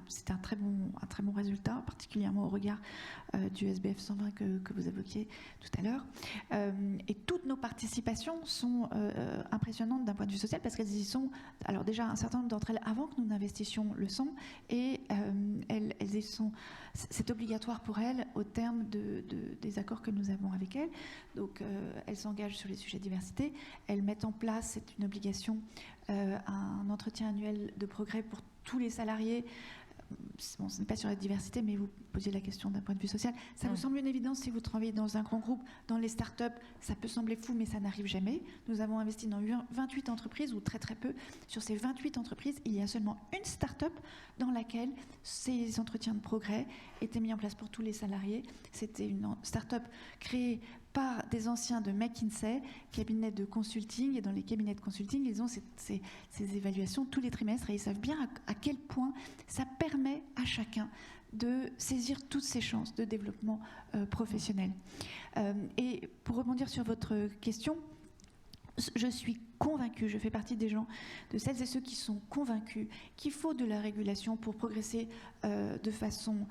c'est un très bon résultat, particulièrement au regard du SBF 120 que vous évoquiez tout à l'heure. Et toutes nos participations sont impressionnantes d'un point de vue social parce qu'elles y sont. Alors déjà, un certain nombre d'entre elles, avant que nous n'investissions, le sont, et elles y sont. C'est obligatoire pour elles au terme des accords que nous avons avec elles. Donc, elles s'engagent sur les sujets de diversité. Elles mettent en place, c'est une obligation, un entretien annuel de progrès pour tous les salariés. Bon, ce n'est pas sur la diversité, mais vous posiez la question d'un point de vue social. Ça vous semble une évidence si vous travaillez dans un grand groupe, dans les startups, ça peut sembler fou, mais ça n'arrive jamais. Nous avons investi dans 28 entreprises, ou très très peu. Sur ces 28 entreprises, il y a seulement une startup dans laquelle ces entretiens de progrès étaient mis en place pour tous les salariés. C'était une startup créée par des anciens de McKinsey, cabinet de consulting, et dans les cabinets de consulting, ils ont ces évaluations tous les trimestres et ils savent bien à quel point ça permet à chacun de saisir toutes ses chances de développement professionnel. Et pour rebondir sur votre question, je suis convaincue, je fais partie des gens, de celles et ceux qui sont convaincus qu'il faut de la régulation pour progresser de façon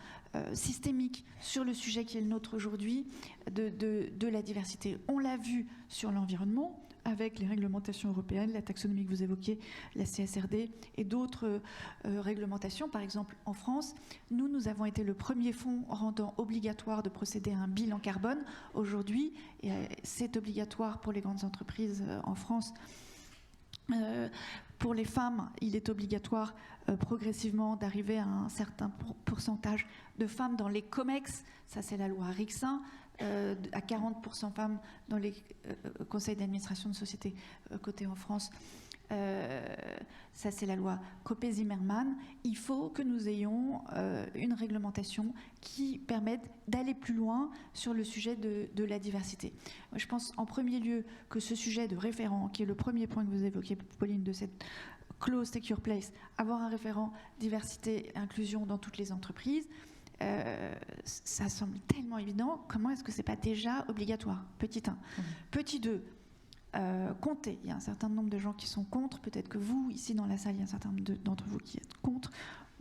systémique sur le sujet qui est le nôtre aujourd'hui, de la diversité. On l'a vu sur l'environnement, avec les réglementations européennes, la taxonomie que vous évoquiez, la CSRD et d'autres réglementations. Par exemple, en France, nous avons été le premier fonds rendant obligatoire de procéder à un bilan carbone. Aujourd'hui, c'est obligatoire pour les grandes entreprises en France. Pour les femmes, il est obligatoire progressivement d'arriver à un certain pourcentage de femmes dans les COMEX, ça c'est la loi Rixin, à 40% femmes dans les conseils d'administration de sociétés cotées en France. Ça c'est la loi Copé-Zimmermann. Il faut que nous ayons une réglementation qui permette d'aller plus loin sur le sujet de la diversité. Je pense en premier lieu que ce sujet de référent, qui est le premier point que vous évoquiez, Pauline, de cette clause Take Your Place, avoir un référent diversité et inclusion dans toutes les entreprises, ça semble tellement évident. Comment est-ce que c'est pas déjà obligatoire? Petit 1. Petit 2, compter. Il y a un certain nombre de gens qui sont contre. Peut-être que vous, ici dans la salle, il y a un certain nombre d'entre vous qui êtes contre.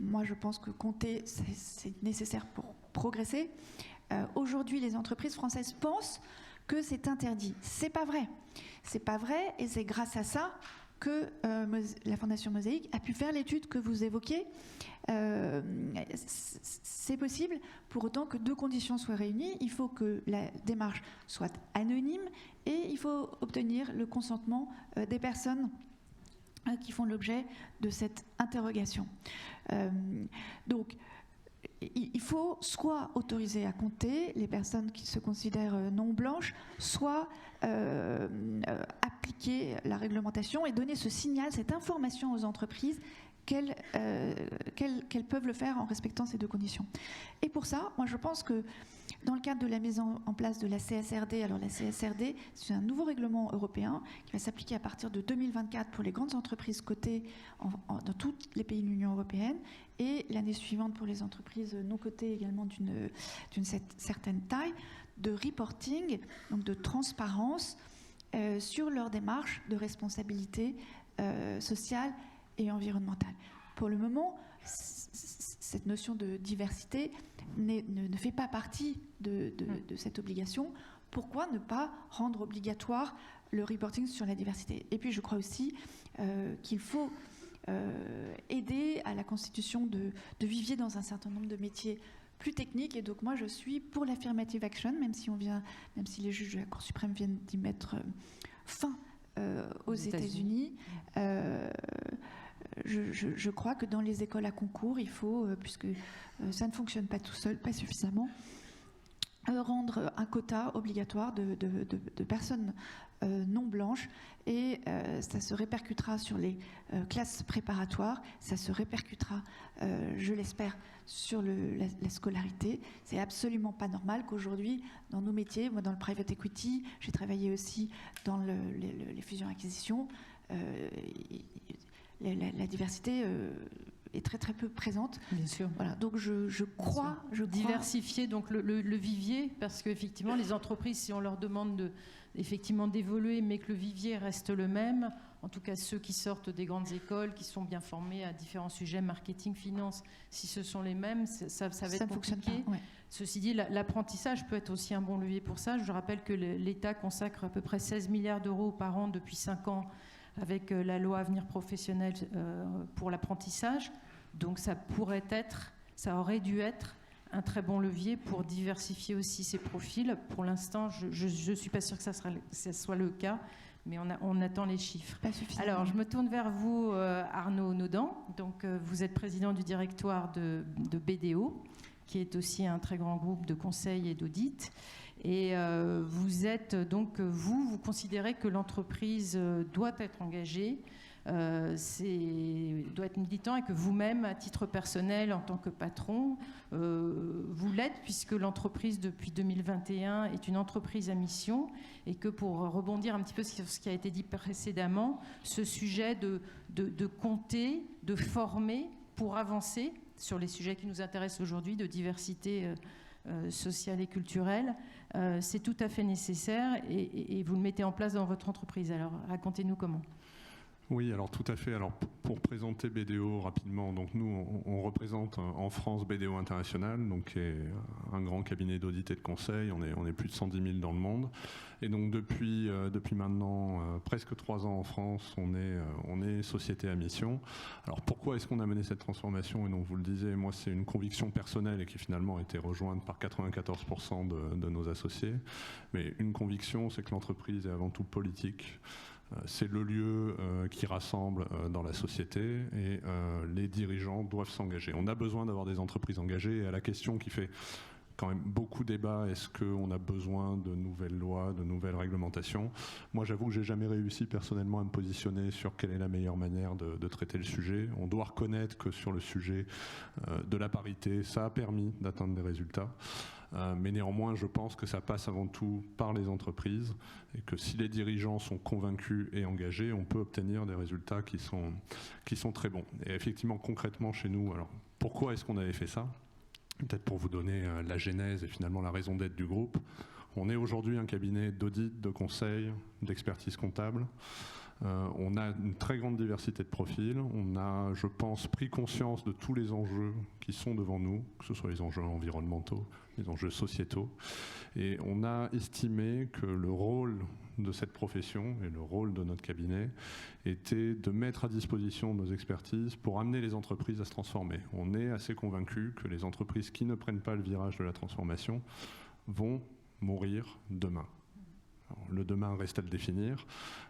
Moi, je pense que compter, c'est nécessaire pour progresser. Aujourd'hui, les entreprises françaises pensent que c'est interdit. C'est pas vrai. C'est pas vrai, et c'est grâce à ça que la Fondation Mosaïque a pu faire l'étude que vous évoquiez. C'est possible, pour autant que deux conditions soient réunies. Il faut que la démarche soit anonyme et il faut obtenir le consentement des personnes qui font l'objet de cette interrogation. Donc, il faut soit autoriser à compter les personnes qui se considèrent non blanches, soit appliquer la réglementation et donner ce signal, cette information aux entreprises qu'elles peuvent le faire en respectant ces deux conditions. Et pour ça, moi je pense que dans le cadre de la mise en place de la CSRD, alors la CSRD, c'est un nouveau règlement européen qui va s'appliquer à partir de 2024 pour les grandes entreprises cotées dans tous les pays de l'Union européenne, et l'année suivante pour les entreprises non cotées également d'une certaine taille, de reporting, donc de transparence sur leur démarche de responsabilité sociale et environnementale. Pour le moment, cette notion de diversité ne fait pas partie de cette obligation. Pourquoi ne pas rendre obligatoire le reporting sur la diversité? Et puis je crois aussi qu'il faut aider à la constitution de viviers dans un certain nombre de métiers plus techniques. Et donc moi je suis pour l'affirmative action, même si les juges de la Cour suprême viennent d'y mettre fin aux États-Unis. Je crois que dans les écoles à concours, il faut, puisque ça ne fonctionne pas tout seul, pas suffisamment, rendre un quota obligatoire de personnes non blanches, et ça se répercutera sur les classes préparatoires, ça se répercutera, je l'espère, sur la scolarité. C'est absolument pas normal qu'aujourd'hui, dans nos métiers, moi dans le private equity, j'ai travaillé aussi dans les fusions-acquisitions, la diversité est très très peu présente. Bien sûr. Voilà, donc je crois... Diversifier donc le vivier, parce qu'effectivement, les entreprises, si on leur demande effectivement d'évoluer, mais que le vivier reste le même, en tout cas ceux qui sortent des grandes écoles, qui sont bien formés à différents sujets, marketing, finance, si ce sont les mêmes, ça va être compliqué. Ouais. Ceci dit, l'apprentissage peut être aussi un bon levier pour ça. Je rappelle que l'État consacre à peu près 16 milliards d'euros par an depuis 5 ans avec la loi Avenir professionnel pour l'apprentissage. Donc ça aurait dû être un très bon levier pour diversifier aussi ces profils. Pour l'instant, je ne suis pas sûre que ça soit le cas, mais on attend les chiffres. Pas suffisamment. Alors, je me tourne vers vous, Arnaud Naudan. Donc, vous êtes président du directoire de BDO, qui est aussi un très grand groupe de conseil et d'audit. Et vous êtes donc, vous considérez que l'entreprise doit être engagée, doit être militant, et que vous-même, à titre personnel, en tant que patron, vous l'êtes, puisque l'entreprise, depuis 2021, est une entreprise à mission, et que pour rebondir un petit peu sur ce qui a été dit précédemment, ce sujet de compter, de former pour avancer sur les sujets qui nous intéressent aujourd'hui, de diversité sociale et culturelle, c'est tout à fait nécessaire, et vous le mettez en place dans votre entreprise. Alors, racontez-nous comment. Oui, alors tout à fait. Alors pour présenter BDO rapidement, donc nous on représente en France BDO International, donc qui est un grand cabinet d'audit et de conseil. On est plus de 110 000 dans le monde, et donc depuis maintenant presque 3 ans en France, on est société à mission. Alors pourquoi est-ce qu'on a mené cette transformation? Et donc vous le disiez, moi c'est une conviction personnelle et qui finalement a été rejointe par 94% de nos associés. Mais une conviction, c'est que l'entreprise est avant tout politique. C'est le lieu qui rassemble dans la société, et les dirigeants doivent s'engager. On a besoin d'avoir des entreprises engagées, et à la question qui fait quand même beaucoup débat, est-ce qu'on a besoin de nouvelles lois, de nouvelles réglementations? Moi, j'avoue que j'ai jamais réussi personnellement à me positionner sur quelle est la meilleure manière de traiter le sujet. On doit reconnaître que sur le sujet de la parité, ça a permis d'atteindre des résultats. Mais néanmoins, je pense que ça passe avant tout par les entreprises, et que si les dirigeants sont convaincus et engagés, on peut obtenir des résultats qui sont très bons. Et effectivement, concrètement chez nous, alors pourquoi est-ce qu'on avait fait ça? Peut-être pour vous donner la genèse et finalement la raison d'être du groupe. On est aujourd'hui un cabinet d'audit, de conseil, d'expertise comptable. On a une très grande diversité de profils. On a, je pense, pris conscience de tous les enjeux qui sont devant nous, que ce soit les enjeux environnementaux, les enjeux sociétaux. Et on a estimé que le rôle de cette profession et le rôle de notre cabinet était de mettre à disposition nos expertises pour amener les entreprises à se transformer. On est assez convaincus que les entreprises qui ne prennent pas le virage de la transformation vont mourir demain. Alors, le demain reste à le définir,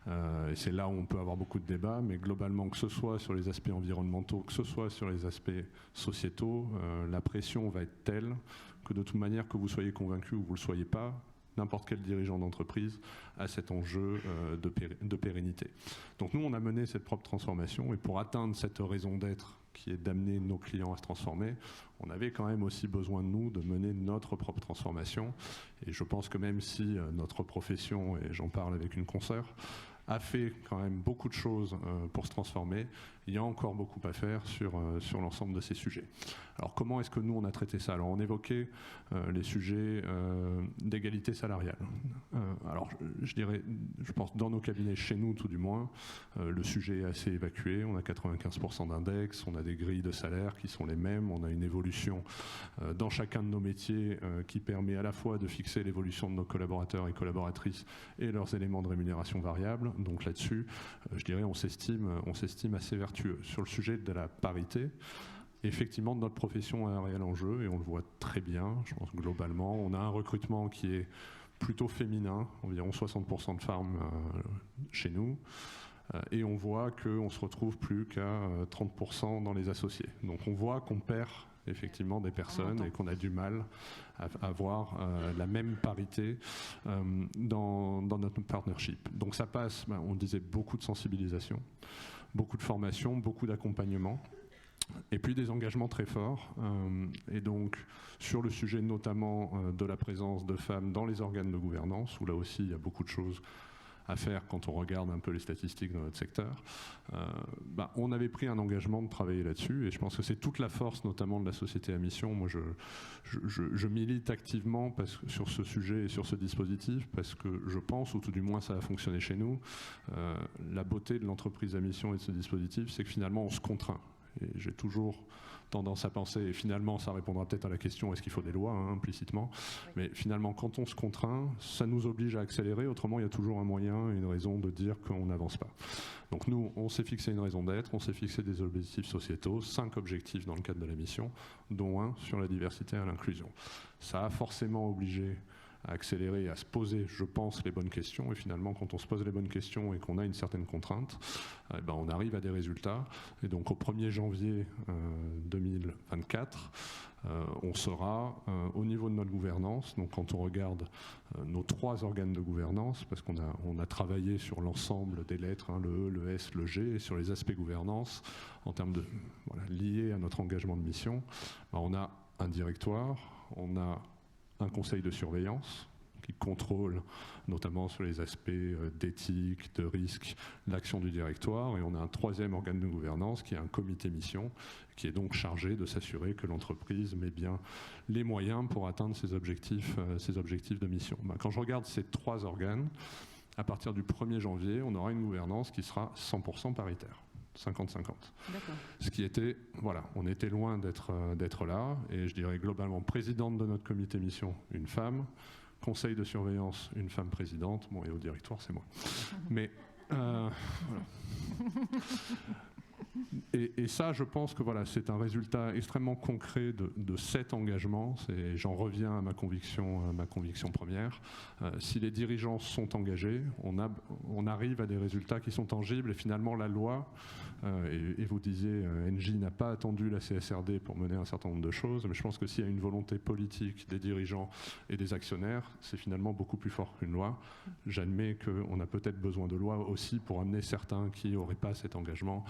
et c'est là où on peut avoir beaucoup de débats, mais globalement, que ce soit sur les aspects environnementaux, que ce soit sur les aspects sociétaux, la pression va être telle que de toute manière, que vous soyez convaincu ou vous ne le soyez pas, n'importe quel dirigeant d'entreprise a cet enjeu de pérennité. Donc nous, on a mené cette propre transformation, et pour atteindre cette raison d'être qui est d'amener nos clients à se transformer, on avait quand même aussi besoin de nous de mener notre propre transformation. Et je pense que même si notre profession, et j'en parle avec une consoeur, a fait quand même beaucoup de choses pour se transformer, il y a encore beaucoup à faire sur l'ensemble de ces sujets. Alors comment est-ce que nous on a traité ça? Alors on évoquait les sujets d'égalité salariale. Alors je dirais, je pense dans nos cabinets, chez nous tout du moins, le sujet est assez évacué. On a 95% d'index, on a des grilles de salaire qui sont les mêmes, on a une évolution dans chacun de nos métiers qui permet à la fois de fixer l'évolution de nos collaborateurs et collaboratrices et leurs éléments de rémunération variables. Donc là-dessus, je dirais, on s'estime assez vertueux. Sur le sujet de la parité, effectivement, notre profession a un réel enjeu, et on le voit très bien, je pense globalement. On a un recrutement qui est plutôt féminin, environ 60% de femmes chez nous, et on voit qu'on se retrouve plus qu'à 30% dans les associés. Donc on voit qu'on perd effectivement des personnes et qu'on a du mal à avoir la même parité dans notre partnership. Donc ça passe, on disait, beaucoup de sensibilisation, beaucoup de formation, beaucoup d'accompagnement, et puis des engagements très forts. Et donc sur le sujet notamment de la présence de femmes dans les organes de gouvernance, où là aussi il y a beaucoup de choses à faire quand on regarde un peu les statistiques dans notre secteur. On avait pris un engagement de travailler là-dessus et je pense que c'est toute la force notamment de la société à mission. Moi je milite activement sur ce sujet et sur ce dispositif parce que je pense, ou tout du moins ça a fonctionné chez nous, la beauté de l'entreprise à mission et de ce dispositif, c'est que finalement on se contraint. Et j'ai toujours tendance à penser, et finalement ça répondra peut-être à la question est-ce qu'il faut des lois, implicitement, oui. Mais finalement quand on se contraint, ça nous oblige à accélérer, autrement il y a toujours un moyen et une raison de dire qu'on n'avance pas. Donc nous, on s'est fixé une raison d'être, on s'est fixé des objectifs sociétaux, 5 objectifs dans le cadre de la mission, dont un sur la diversité et l'inclusion. Ça a forcément obligé à accélérer et à se poser, je pense, les bonnes questions. Et finalement, quand on se pose les bonnes questions et qu'on a une certaine contrainte, on arrive à des résultats. Et donc, au 1er janvier 2024, on sera au niveau de notre gouvernance. Donc, quand on regarde nos 3 organes de gouvernance, parce qu'on a travaillé sur l'ensemble des lettres, le E, le S, le G, et sur les aspects gouvernance, en termes de liés à notre engagement de mission, on a un directoire, on a un conseil de surveillance qui contrôle notamment sur les aspects d'éthique, de risque, l'action du directoire, et on a un 3e organe de gouvernance qui est un comité mission, qui est donc chargé de s'assurer que l'entreprise met bien les moyens pour atteindre ses objectifs de mission. Quand je regarde ces 3 organes, à partir du 1er janvier, on aura une gouvernance qui sera 100% paritaire. 50-50. Ce qui était, on était loin d'être là, et je dirais globalement présidente de notre comité mission, une femme, conseil de surveillance, une femme présidente, et au directoire, c'est moi. Mais voilà. Et ça, je pense que c'est un résultat extrêmement concret de cet engagement. J'en reviens à ma conviction première. Si les dirigeants sont engagés, on arrive à des résultats qui sont tangibles. Et finalement, la loi, et vous disiez, Engie n'a pas attendu la CSRD pour mener un certain nombre de choses, mais je pense que s'il y a une volonté politique des dirigeants et des actionnaires, c'est finalement beaucoup plus fort qu'une loi. J'admets qu'on a peut-être besoin de lois aussi pour amener certains qui n'auraient pas cet engagement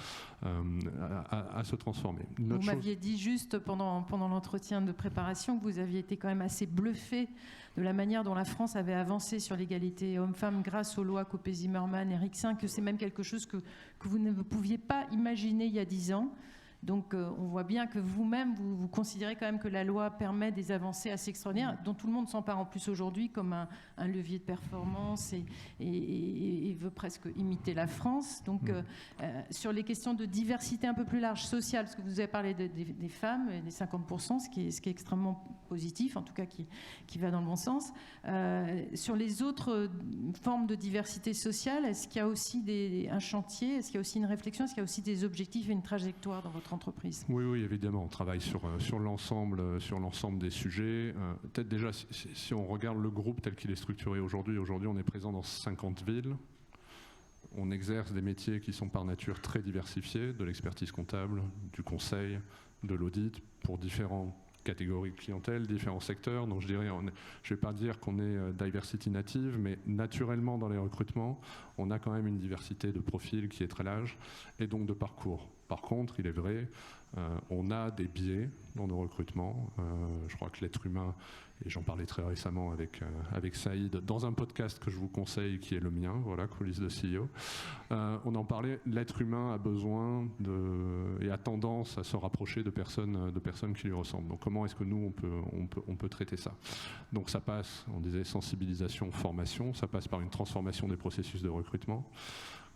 à se transformer. Vous m'aviez dit juste pendant l'entretien de préparation que vous aviez été quand même assez bluffé de la manière dont la France avait avancé sur l'égalité homme-femme grâce aux lois Copé-Zimmermann, Eriksen, que c'est même quelque chose que vous ne pouviez pas imaginer il y a 10 ans. Donc on voit bien que vous-même, vous considérez quand même que la loi permet des avancées assez extraordinaires, dont tout le monde s'empare en plus aujourd'hui comme un levier de performance et veut presque imiter la France. Donc sur les questions de diversité un peu plus large, sociale, parce que vous avez parlé des femmes, des 50%, ce qui est extrêmement positif, en tout cas qui va dans le bon sens. Sur les autres formes de diversité sociale, est-ce qu'il y a aussi un chantier, est-ce qu'il y a aussi une réflexion, est-ce qu'il y a aussi des objectifs et une trajectoire dans votre entreprise? Oui, évidemment, on travaille sur l'ensemble des sujets. Peut-être déjà, si on regarde le groupe tel qu'il est structuré aujourd'hui, on est présent dans 50 villes. On exerce des métiers qui sont par nature très diversifiés, de l'expertise comptable, du conseil, de l'audit, pour différentes catégories de clientèle, différents secteurs. Donc je dirais, je ne vais pas dire qu'on est diversity native, mais naturellement dans les recrutements, on a quand même une diversité de profils qui est très large et donc de parcours. Par contre, il est vrai, on a des biais dans nos recrutements. Je crois que l'être humain, et j'en parlais très récemment avec Saïd, dans un podcast que je vous conseille, qui est le mien, coulisses de CEO, on en parlait, l'être humain a besoin et a tendance à se rapprocher de personnes qui lui ressemblent. Donc comment est-ce que nous, on peut traiter ça? Donc ça passe, on disait sensibilisation, formation, ça passe par une transformation des processus de recrutement.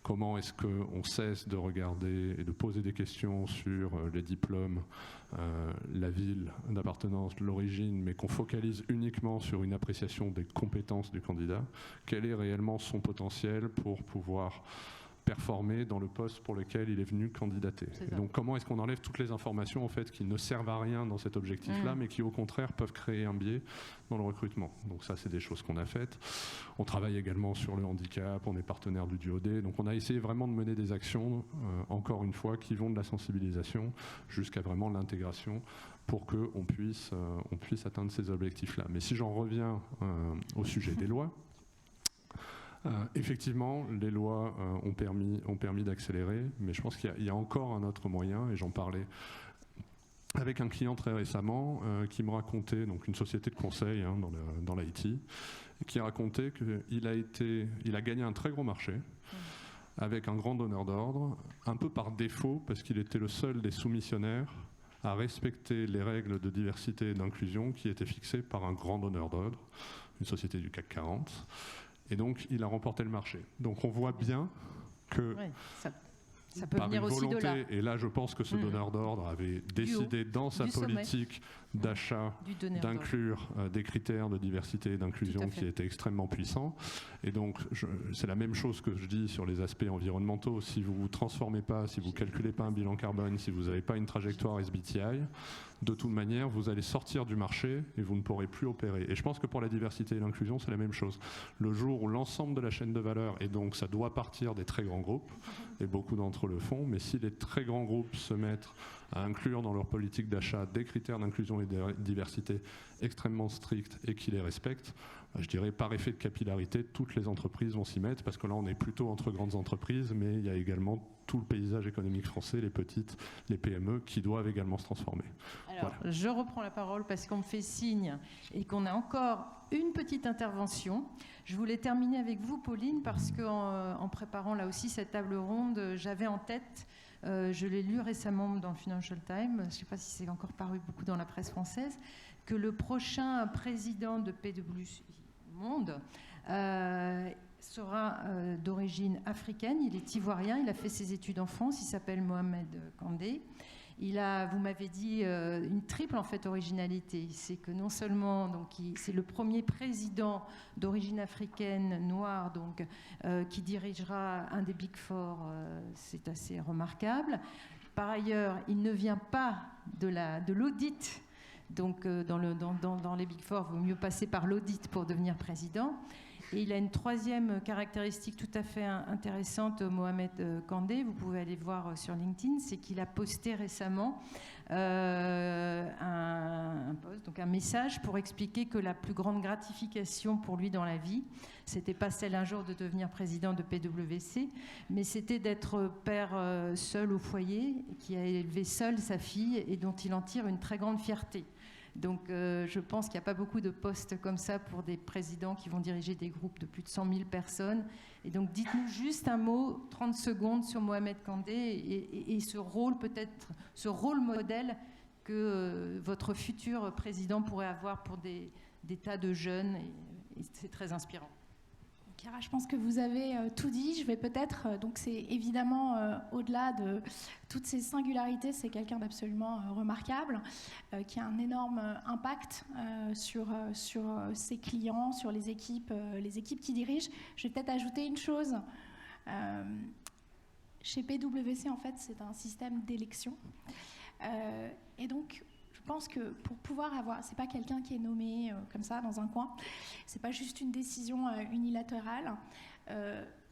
Comment est-ce qu'on cesse de regarder et de poser des questions sur les diplômes, la ville d'appartenance, l'origine, mais qu'on focalise uniquement sur une appréciation des compétences du candidat? Quel est réellement son potentiel pour pouvoir performer dans le poste pour lequel il est venu candidater? Et donc comment est-ce qu'on enlève toutes les informations en fait qui ne servent à rien dans cet objectif-là, mais qui au contraire peuvent créer un biais dans le recrutement? Donc ça, c'est des choses qu'on a faites. On travaille également sur le handicap, on est partenaire du DUOD, donc on a essayé vraiment de mener des actions, encore une fois, qui vont de la sensibilisation jusqu'à vraiment l'intégration pour qu'on puisse atteindre ces objectifs-là. Mais si j'en reviens au sujet des lois, effectivement, les lois ont permis d'accélérer, mais je pense qu'il y a encore un autre moyen, et j'en parlais avec un client très récemment qui me racontait, donc une société de conseil dans l'IT, qui racontait qu'il a gagné un très gros marché avec un grand donneur d'ordre, un peu par défaut, parce qu'il était le seul des soumissionnaires à respecter les règles de diversité et d'inclusion qui étaient fixées par un grand donneur d'ordre, une société du CAC 40. Et donc, il a remporté le marché. Donc, on voit bien que... Oui, ça peut par venir une aussi volonté, de là. et là je pense que ce donneur d'ordre avait décidé dans sa politique d'achat d'inclure des critères de diversité et d'inclusion qui étaient extrêmement puissants. Et donc c'est la même chose que je dis sur les aspects environnementaux. Si vous ne vous transformez pas, si vous ne calculez pas un bilan carbone, si vous n'avez pas une trajectoire SBTI, de toute manière, vous allez sortir du marché et vous ne pourrez plus opérer. Et je pense que pour la diversité et l'inclusion, c'est la même chose. Le jour où l'ensemble de la chaîne de valeur, et donc ça doit partir des très grands groupes, et beaucoup d'entre eux le font, mais si les très grands groupes se mettent à inclure dans leur politique d'achat des critères d'inclusion et de diversité extrêmement stricts et qui les respectent, je dirais par effet de capillarité, toutes les entreprises vont s'y mettre, parce que là on est plutôt entre grandes entreprises, mais il y a également tout le paysage économique français, les petites, les PME, qui doivent également se transformer. Alors, je reprends la parole parce qu'on me fait signe et qu'on a encore une petite intervention. Je voulais terminer avec vous, Pauline, parce qu'en préparant là aussi cette table ronde, j'avais en tête, je l'ai lu récemment dans le Financial Times, je ne sais pas si c'est encore paru beaucoup dans la presse française, que le prochain président de PwC Monde sera d'origine africaine, il est ivoirien, il a fait ses études en France, il s'appelle Mohamed Kandé. Il a, vous m'avez dit, une triple en fait originalité. C'est que non seulement c'est le premier président d'origine africaine noire donc qui dirigera un des Big Four, c'est assez remarquable. Par ailleurs, il ne vient pas de l'audit. Donc dans les Big Four, il vaut mieux passer par l'audit pour devenir président. Et il a une troisième caractéristique tout à fait intéressante, Mohamed Kandé, vous pouvez aller voir sur LinkedIn, c'est qu'il a posté récemment un post, donc un message pour expliquer que la plus grande gratification pour lui dans la vie, c'était pas celle un jour de devenir président de PwC, mais c'était d'être père seul au foyer, qui a élevé seul sa fille et dont il en tire une très grande fierté. Donc je pense qu'il n'y a pas beaucoup de postes comme ça pour des présidents qui vont diriger des groupes de plus de 100 000 personnes. Et donc dites-nous juste un mot, 30 secondes sur Mohamed Kandé et ce rôle peut-être, ce rôle modèle que votre futur président pourrait avoir pour des tas de jeunes. Et c'est très inspirant. Chiara, je pense que vous avez tout dit. Je vais peut-être, donc c'est évidemment au-delà de toutes ces singularités, c'est quelqu'un d'absolument remarquable, qui a un énorme impact sur ses clients, sur les équipes qui dirigent. Je vais peut-être ajouter une chose. Chez PwC, en fait, c'est un système d'élection. Et donc, je pense que pour pouvoir avoir, c'est pas quelqu'un qui est nommé comme ça dans un coin, c'est pas juste une décision unilatérale,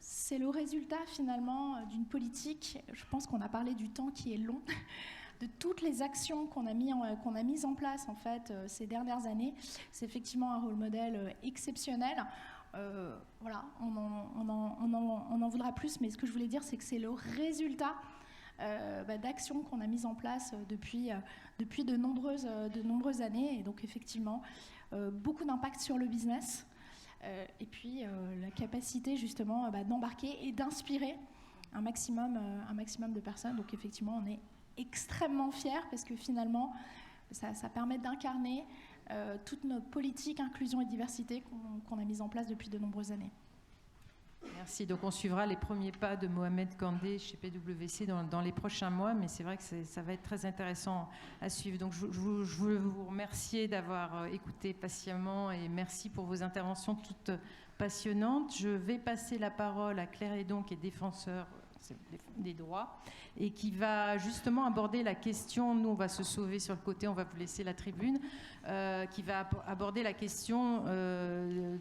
c'est le résultat finalement d'une politique. Je pense qu'on a parlé du temps qui est long, de toutes les actions qu'on a mises en place en fait ces dernières années. C'est effectivement un rôle modèle exceptionnel. Voilà, on en voudra plus, mais ce que je voulais dire, c'est que c'est le résultat d'actions qu'on a mises en place depuis de nombreuses années, et donc effectivement beaucoup d'impact sur le business, et puis la capacité justement d'embarquer et d'inspirer un maximum de personnes. Donc effectivement on est extrêmement fiers parce que finalement ça permet d'incarner toute notre politique inclusion et diversité qu'on a mise en place depuis de nombreuses années. Merci. Donc on suivra les premiers pas de Mohamed Kandé chez PwC dans les prochains mois, mais c'est vrai que ça va être très intéressant à suivre. Donc je veux vous remercier d'avoir écouté patiemment et merci pour vos interventions toutes passionnantes. Je vais passer la parole à Claire Hédon, qui est défenseur des droits et qui va justement aborder la question, nous on va se sauver sur le côté, on va vous laisser la tribune, qui va aborder la question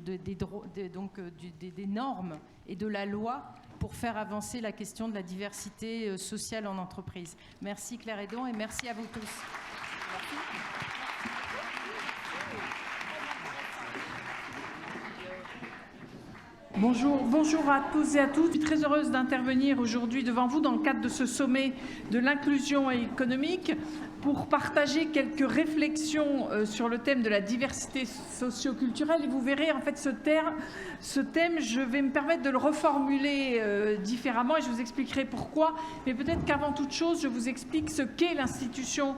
des normes et de la loi pour faire avancer la question de la diversité sociale en entreprise. Merci Claire Hédon et merci à vous tous. Merci. Bonjour à tous et à toutes. Je suis très heureuse d'intervenir aujourd'hui devant vous dans le cadre de ce sommet de l'inclusion économique pour partager quelques réflexions sur le thème de la diversité socio-culturelle. Et vous verrez, en fait, ce thème, je vais me permettre de le reformuler différemment et je vous expliquerai pourquoi. Mais peut-être qu'avant toute chose, je vous explique ce qu'est l'institution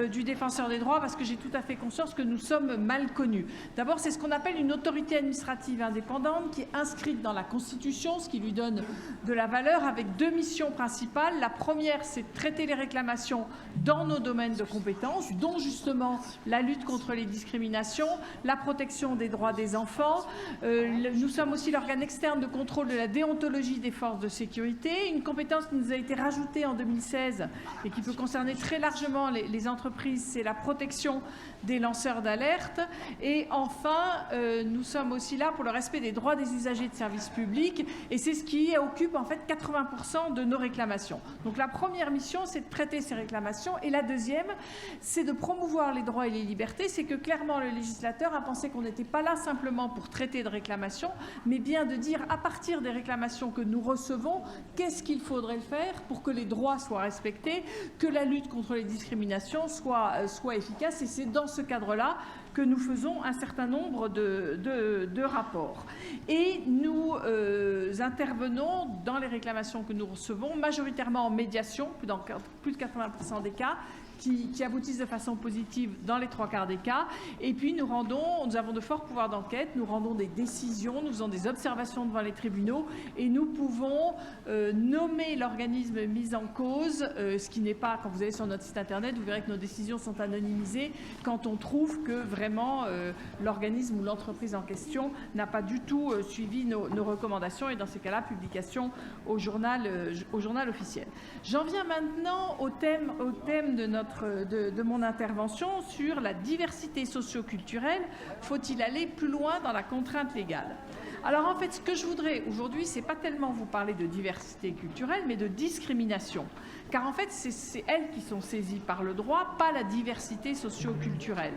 du défenseur des droits, parce que j'ai tout à fait conscience que nous sommes mal connus. D'abord, c'est ce qu'on appelle une autorité administrative indépendante qui est inscrite dans la Constitution, ce qui lui donne de la valeur, avec 2 missions principales. La première, c'est de traiter les réclamations dans nos domaines de compétences, dont justement la lutte contre les discriminations, la protection des droits des enfants. Nous sommes aussi l'organe externe de contrôle de la déontologie des forces de sécurité, une compétence qui nous a été rajoutée en 2016 et qui peut concerner très largement les entreprises, c'est la protection des lanceurs d'alerte. Et enfin, nous sommes aussi là pour le respect des droits des usagers de services publics, et c'est ce qui occupe en fait 80% de nos réclamations. Donc la première mission, c'est de traiter ces réclamations, et la deuxième, c'est de promouvoir les droits et les libertés. C'est que clairement le législateur a pensé qu'on n'était pas là simplement pour traiter de réclamations, mais bien de dire à partir des réclamations que nous recevons, qu'est-ce qu'il faudrait faire pour que les droits soient respectés, que la lutte contre les discriminations soit efficace. Et c'est dans ce cadre-là que nous faisons un certain nombre de rapports. Et nous intervenons dans les réclamations que nous recevons, majoritairement en médiation, dans plus de 80% des cas, qui aboutissent de façon positive dans les 3/4 des cas. Et puis nous avons de forts pouvoirs d'enquête, nous rendons des décisions, nous faisons des observations devant les tribunaux, et nous pouvons nommer l'organisme mis en cause, ce qui n'est pas, quand vous allez sur notre site internet, vous verrez que nos décisions sont anonymisées quand on trouve que vraiment l'organisme ou l'entreprise en question n'a pas du tout suivi nos recommandations, et dans ces cas-là, publication au journal officiel. J'en viens maintenant au thème de mon intervention sur la diversité socio-culturelle. Faut-il aller plus loin dans la contrainte légale? Alors en fait, ce que je voudrais aujourd'hui, c'est pas tellement vous parler de diversité culturelle, mais de discrimination. Car en fait, c'est elles qui sont saisies par le droit, pas la diversité socio-culturelle.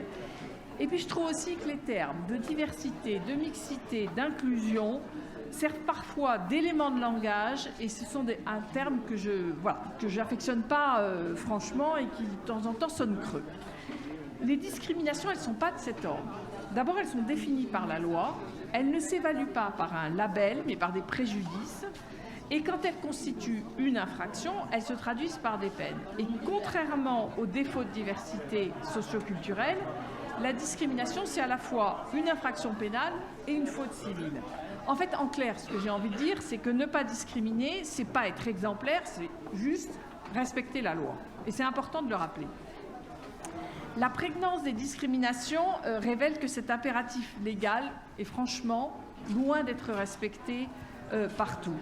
Et puis je trouve aussi que les termes de diversité, de mixité, d'inclusion servent parfois d'éléments de langage, et ce sont un terme que je n'affectionne pas franchement, et qui de temps en temps sonne creux. Les discriminations, elles ne sont pas de cet ordre. D'abord, elles sont définies par la loi, elles ne s'évaluent pas par un label, mais par des préjudices, et quand elles constituent une infraction, elles se traduisent par des peines. Et contrairement au défaut de diversité socio-culturelle, la discrimination, c'est à la fois une infraction pénale et une faute civile. En fait, en clair, ce que j'ai envie de dire, c'est que ne pas discriminer, c'est pas être exemplaire, c'est juste respecter la loi. Et c'est important de le rappeler. La prégnance des discriminations révèle que cet impératif légal est franchement loin d'être respecté partout.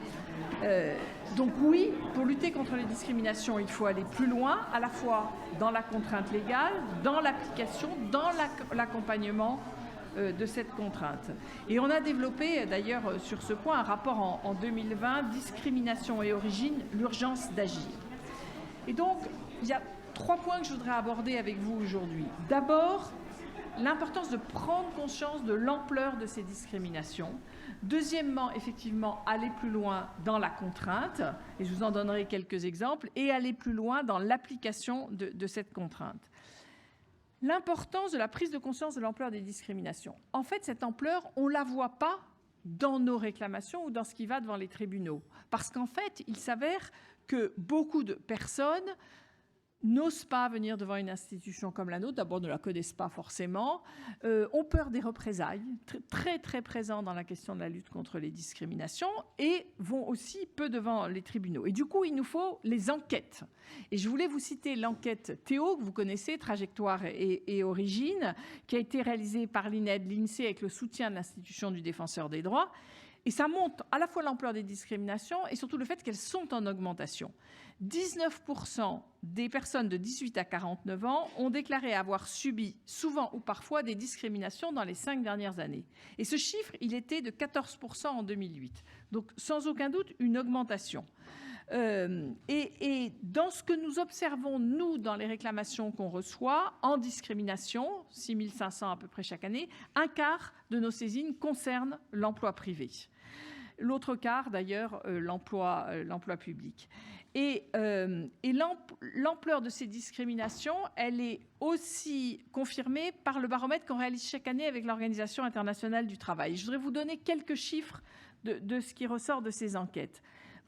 Donc oui, pour lutter contre les discriminations, il faut aller plus loin, à la fois dans la contrainte légale, dans l'application, dans l'accompagnement de cette contrainte. Et on a développé d'ailleurs sur ce point un rapport en 2020, Discrimination et origine, l'urgence d'agir. Et donc, il y a 3 points que je voudrais aborder avec vous aujourd'hui. D'abord, l'importance de prendre conscience de l'ampleur de ces discriminations. Deuxièmement, effectivement, aller plus loin dans la contrainte, et je vous en donnerai quelques exemples, et aller plus loin dans l'application de cette contrainte. L'importance de la prise de conscience de l'ampleur des discriminations. En fait, cette ampleur, on ne la voit pas dans nos réclamations ou dans ce qui va devant les tribunaux. Parce qu'en fait, il s'avère que beaucoup de personnes n'osent pas venir devant une institution comme la nôtre, d'abord ne la connaissent pas forcément, ont peur des représailles, très très présents dans la question de la lutte contre les discriminations, et vont aussi peu devant les tribunaux. Et du coup, il nous faut les enquêtes. Et je voulais vous citer l'enquête Théo, que vous connaissez, Trajectoire et Origine, qui a été réalisée par l'INED, l'INSEE, avec le soutien de l'institution du Défenseur des droits. Et ça montre à la fois l'ampleur des discriminations et surtout le fait qu'elles sont en augmentation. 19% des personnes de 18 à 49 ans ont déclaré avoir subi, souvent ou parfois, des discriminations dans les 5 dernières années. Et ce chiffre, il était de 14% en 2008. Donc, sans aucun doute, une augmentation. Et dans ce que nous observons, nous, dans les réclamations qu'on reçoit, en discrimination, 6500 à peu près chaque année, 1/4 de nos saisines concernent l'emploi privé. L'autre quart, d'ailleurs, l'emploi public. Et l'ampleur de ces discriminations, elle est aussi confirmée par le baromètre qu'on réalise chaque année avec l'Organisation internationale du travail. Je voudrais vous donner quelques chiffres de ce qui ressort de ces enquêtes.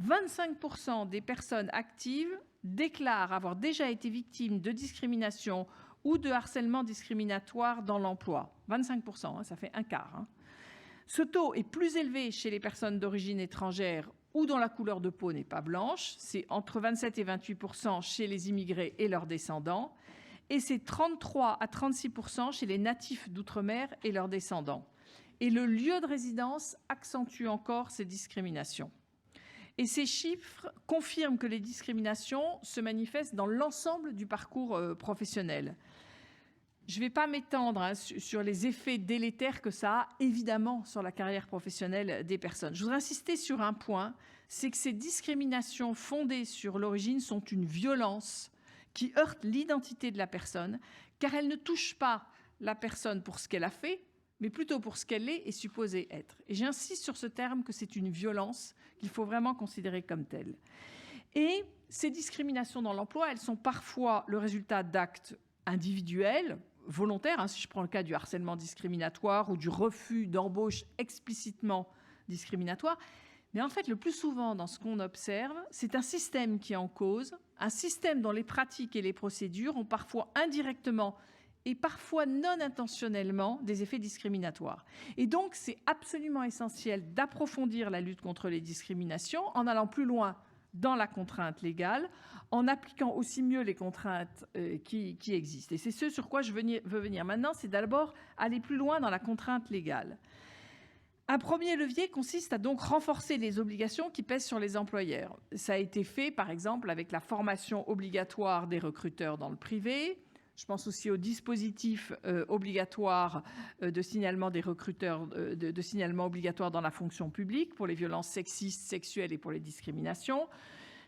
25% des personnes actives déclarent avoir déjà été victimes de discrimination ou de harcèlement discriminatoire dans l'emploi. 25%, ça fait un quart. Ce taux est plus élevé chez les personnes d'origine étrangère ou dont la couleur de peau n'est pas blanche. C'est entre 27 et 28% chez les immigrés et leurs descendants. Et c'est 33 à 36% chez les natifs d'outre-mer et leurs descendants. Et le lieu de résidence accentue encore ces discriminations. Et ces chiffres confirment que les discriminations se manifestent dans l'ensemble du parcours professionnel. Je ne vais pas m'étendre sur les effets délétères que ça a évidemment sur la carrière professionnelle des personnes. Je voudrais insister sur un point, c'est que ces discriminations fondées sur l'origine sont une violence qui heurte l'identité de la personne, car elles ne touchent pas la personne pour ce qu'elle a fait, mais plutôt pour ce qu'elle est et supposée être. Et j'insiste sur ce terme que c'est une violence qu'il faut vraiment considérer comme telle. Et ces discriminations dans l'emploi, elles sont parfois le résultat d'actes individuels, volontaires, si je prends le cas du harcèlement discriminatoire ou du refus d'embauche explicitement discriminatoire. Mais en fait, le plus souvent, dans ce qu'on observe, c'est un système qui est en cause, un système dont les pratiques et les procédures ont parfois indirectement et parfois non intentionnellement des effets discriminatoires. Et donc, c'est absolument essentiel d'approfondir la lutte contre les discriminations en allant plus loin dans la contrainte légale, en appliquant aussi mieux les contraintes qui existent. Et c'est ce sur quoi je veux venir maintenant, c'est d'abord aller plus loin dans la contrainte légale. Un premier levier consiste à donc renforcer les obligations qui pèsent sur les employeurs. Ça a été fait, par exemple, avec la formation obligatoire des recruteurs dans le privé. Je pense aussi au dispositif obligatoire de signalement des recruteurs, de signalement obligatoire dans la fonction publique pour les violences sexistes, sexuelles et pour les discriminations.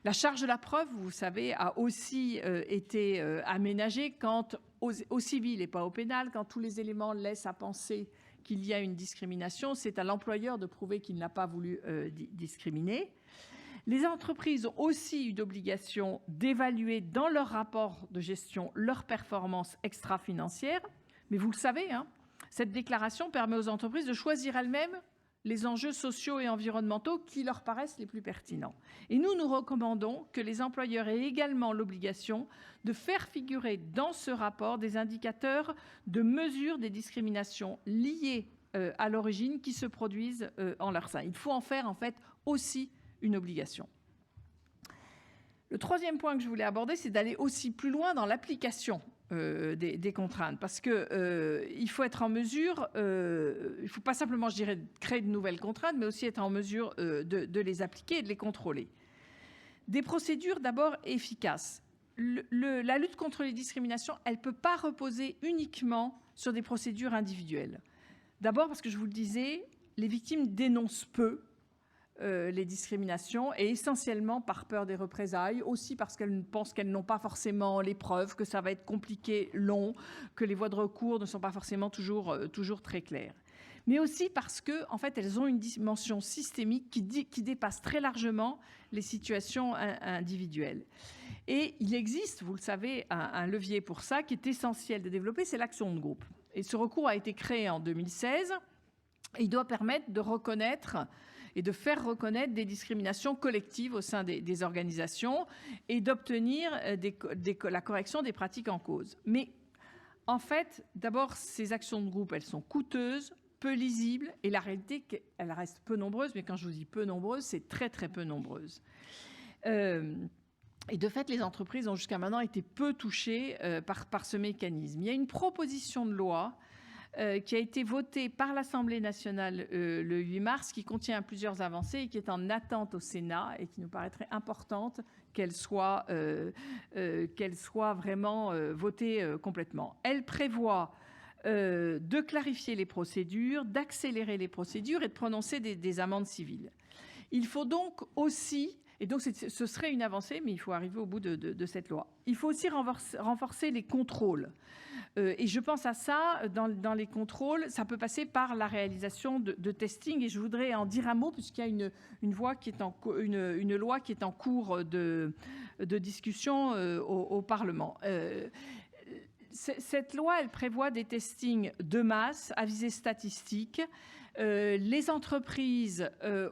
La charge de la preuve, vous savez, a aussi été aménagée quand, au civil et pas au pénal, quand tous les éléments laissent à penser qu'il y a une discrimination, c'est à l'employeur de prouver qu'il n'a pas voulu discriminer. Les entreprises ont aussi eu d'obligation d'évaluer dans leur rapport de gestion leurs performances extra-financières. Mais vous le savez, cette déclaration permet aux entreprises de choisir elles-mêmes les enjeux sociaux et environnementaux qui leur paraissent les plus pertinents. Et nous recommandons que les employeurs aient également l'obligation de faire figurer dans ce rapport des indicateurs de mesure des discriminations liées à l'origine qui se produisent en leur sein. Il faut en faire en fait aussi une obligation. Le troisième point que je voulais aborder, c'est d'aller aussi plus loin dans l'application des contraintes, parce qu'il faut être en mesure, il ne faut pas simplement, je dirais, créer de nouvelles contraintes, mais aussi être en mesure de les appliquer et de les contrôler. Des procédures d'abord efficaces. La lutte contre les discriminations, elle ne peut pas reposer uniquement sur des procédures individuelles. D'abord parce que, je vous le disais, les victimes dénoncent peu les discriminations, et essentiellement par peur des représailles, aussi parce qu'elles pensent qu'elles n'ont pas forcément les preuves, que ça va être compliqué, long, que les voies de recours ne sont pas forcément toujours très claires. Mais aussi parce que, en fait, elles ont une dimension systémique qui dépasse très largement les situations individuelles. Et il existe, vous le savez, un levier pour ça qui est essentiel de développer, c'est l'action de groupe. Et ce recours a été créé en 2016. Et il doit permettre de reconnaître et de faire reconnaître des discriminations collectives au sein des organisations et d'obtenir la correction des pratiques en cause. Mais en fait, d'abord, ces actions de groupe, elles sont coûteuses, peu lisibles, et la réalité, elle reste peu nombreuse, mais quand je vous dis peu nombreuse, c'est très très peu nombreuse. Et de fait, les entreprises ont jusqu'à maintenant été peu touchées par ce mécanisme. Il y a une proposition de loi qui a été votée par l'Assemblée nationale le 8 mars, qui contient plusieurs avancées et qui est en attente au Sénat et qui nous paraîtrait importante qu'elle soit vraiment votée complètement. Elle prévoit de clarifier les procédures, d'accélérer les procédures et de prononcer des amendes civiles. Il faut donc aussi Et donc, ce serait une avancée, mais il faut arriver au bout de cette loi. Il faut aussi renforcer les contrôles. Et je pense à ça, dans les contrôles, ça peut passer par la réalisation de testing. Et je voudrais en dire un mot, puisqu'il y a une loi qui est en cours de discussion au Parlement. Cette loi, elle prévoit des testings de masse à visée statistique. Les entreprises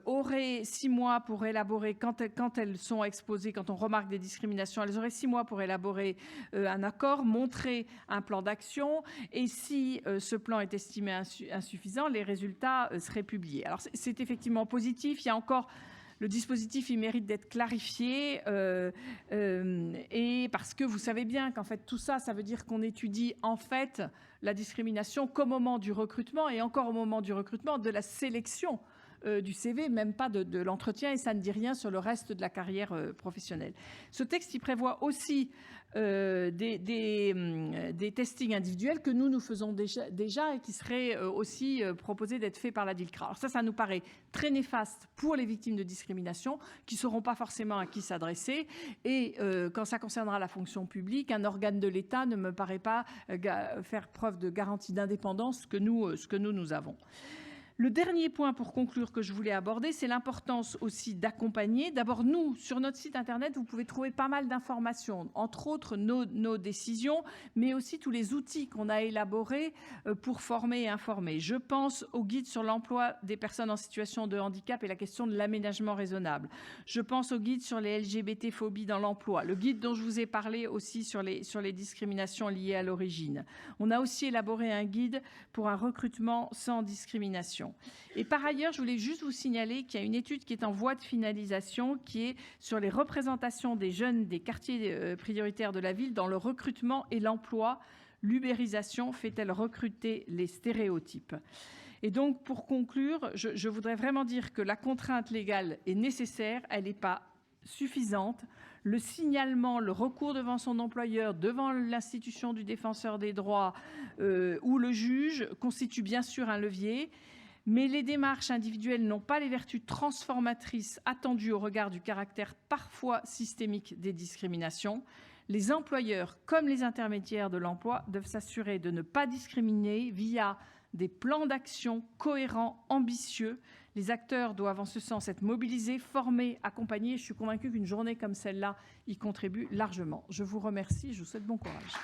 auraient 6 mois pour élaborer, quand elles sont exposées, quand on remarque des discriminations, elles auraient 6 mois pour élaborer un accord, montrer un plan d'action, et si ce plan est estimé insuffisant, les résultats seraient publiés. Alors c'est effectivement positif, il y a encore... Le dispositif, il mérite d'être clarifié et parce que vous savez bien qu'en fait, tout ça, ça veut dire qu'on étudie en fait la discrimination qu'au moment du recrutement et encore au moment du recrutement, de la sélection du CV, même pas de l'entretien, et ça ne dit rien sur le reste de la carrière professionnelle. Ce texte, il prévoit aussi des testings individuels que nous faisons déjà et qui seraient aussi proposés d'être faits par la DILCRA. Alors ça nous paraît très néfaste pour les victimes de discrimination qui ne sauront pas forcément à qui s'adresser. Et quand ça concernera la fonction publique, un organe de l'État ne me paraît pas faire preuve de garantie d'indépendance que nous avons. Le dernier point pour conclure que je voulais aborder, c'est l'importance aussi d'accompagner. D'abord, nous, sur notre site internet, vous pouvez trouver pas mal d'informations, entre autres nos décisions, mais aussi tous les outils qu'on a élaborés pour former et informer. Je pense au guide sur l'emploi des personnes en situation de handicap et la question de l'aménagement raisonnable. Je pense au guide sur les LGBT-phobies dans l'emploi, le guide dont je vous ai parlé aussi sur les discriminations liées à l'origine. On a aussi élaboré un guide pour un recrutement sans discrimination. Et par ailleurs, je voulais juste vous signaler qu'il y a une étude qui est en voie de finalisation, qui est sur les représentations des jeunes des quartiers prioritaires de la ville dans le recrutement et l'emploi. L'ubérisation fait-elle recruter les stéréotypes ? Et donc, pour conclure, je voudrais vraiment dire que la contrainte légale est nécessaire, elle n'est pas suffisante. Le signalement, le recours devant son employeur, devant l'institution du défenseur des droits ou le juge constitue bien sûr un levier. Mais les démarches individuelles n'ont pas les vertus transformatrices attendues au regard du caractère parfois systémique des discriminations. Les employeurs, comme les intermédiaires de l'emploi, doivent s'assurer de ne pas discriminer via des plans d'action cohérents, ambitieux. Les acteurs doivent en ce sens être mobilisés, formés, accompagnés. Je suis convaincue qu'une journée comme celle-là y contribue largement. Je vous remercie, je vous souhaite bon courage.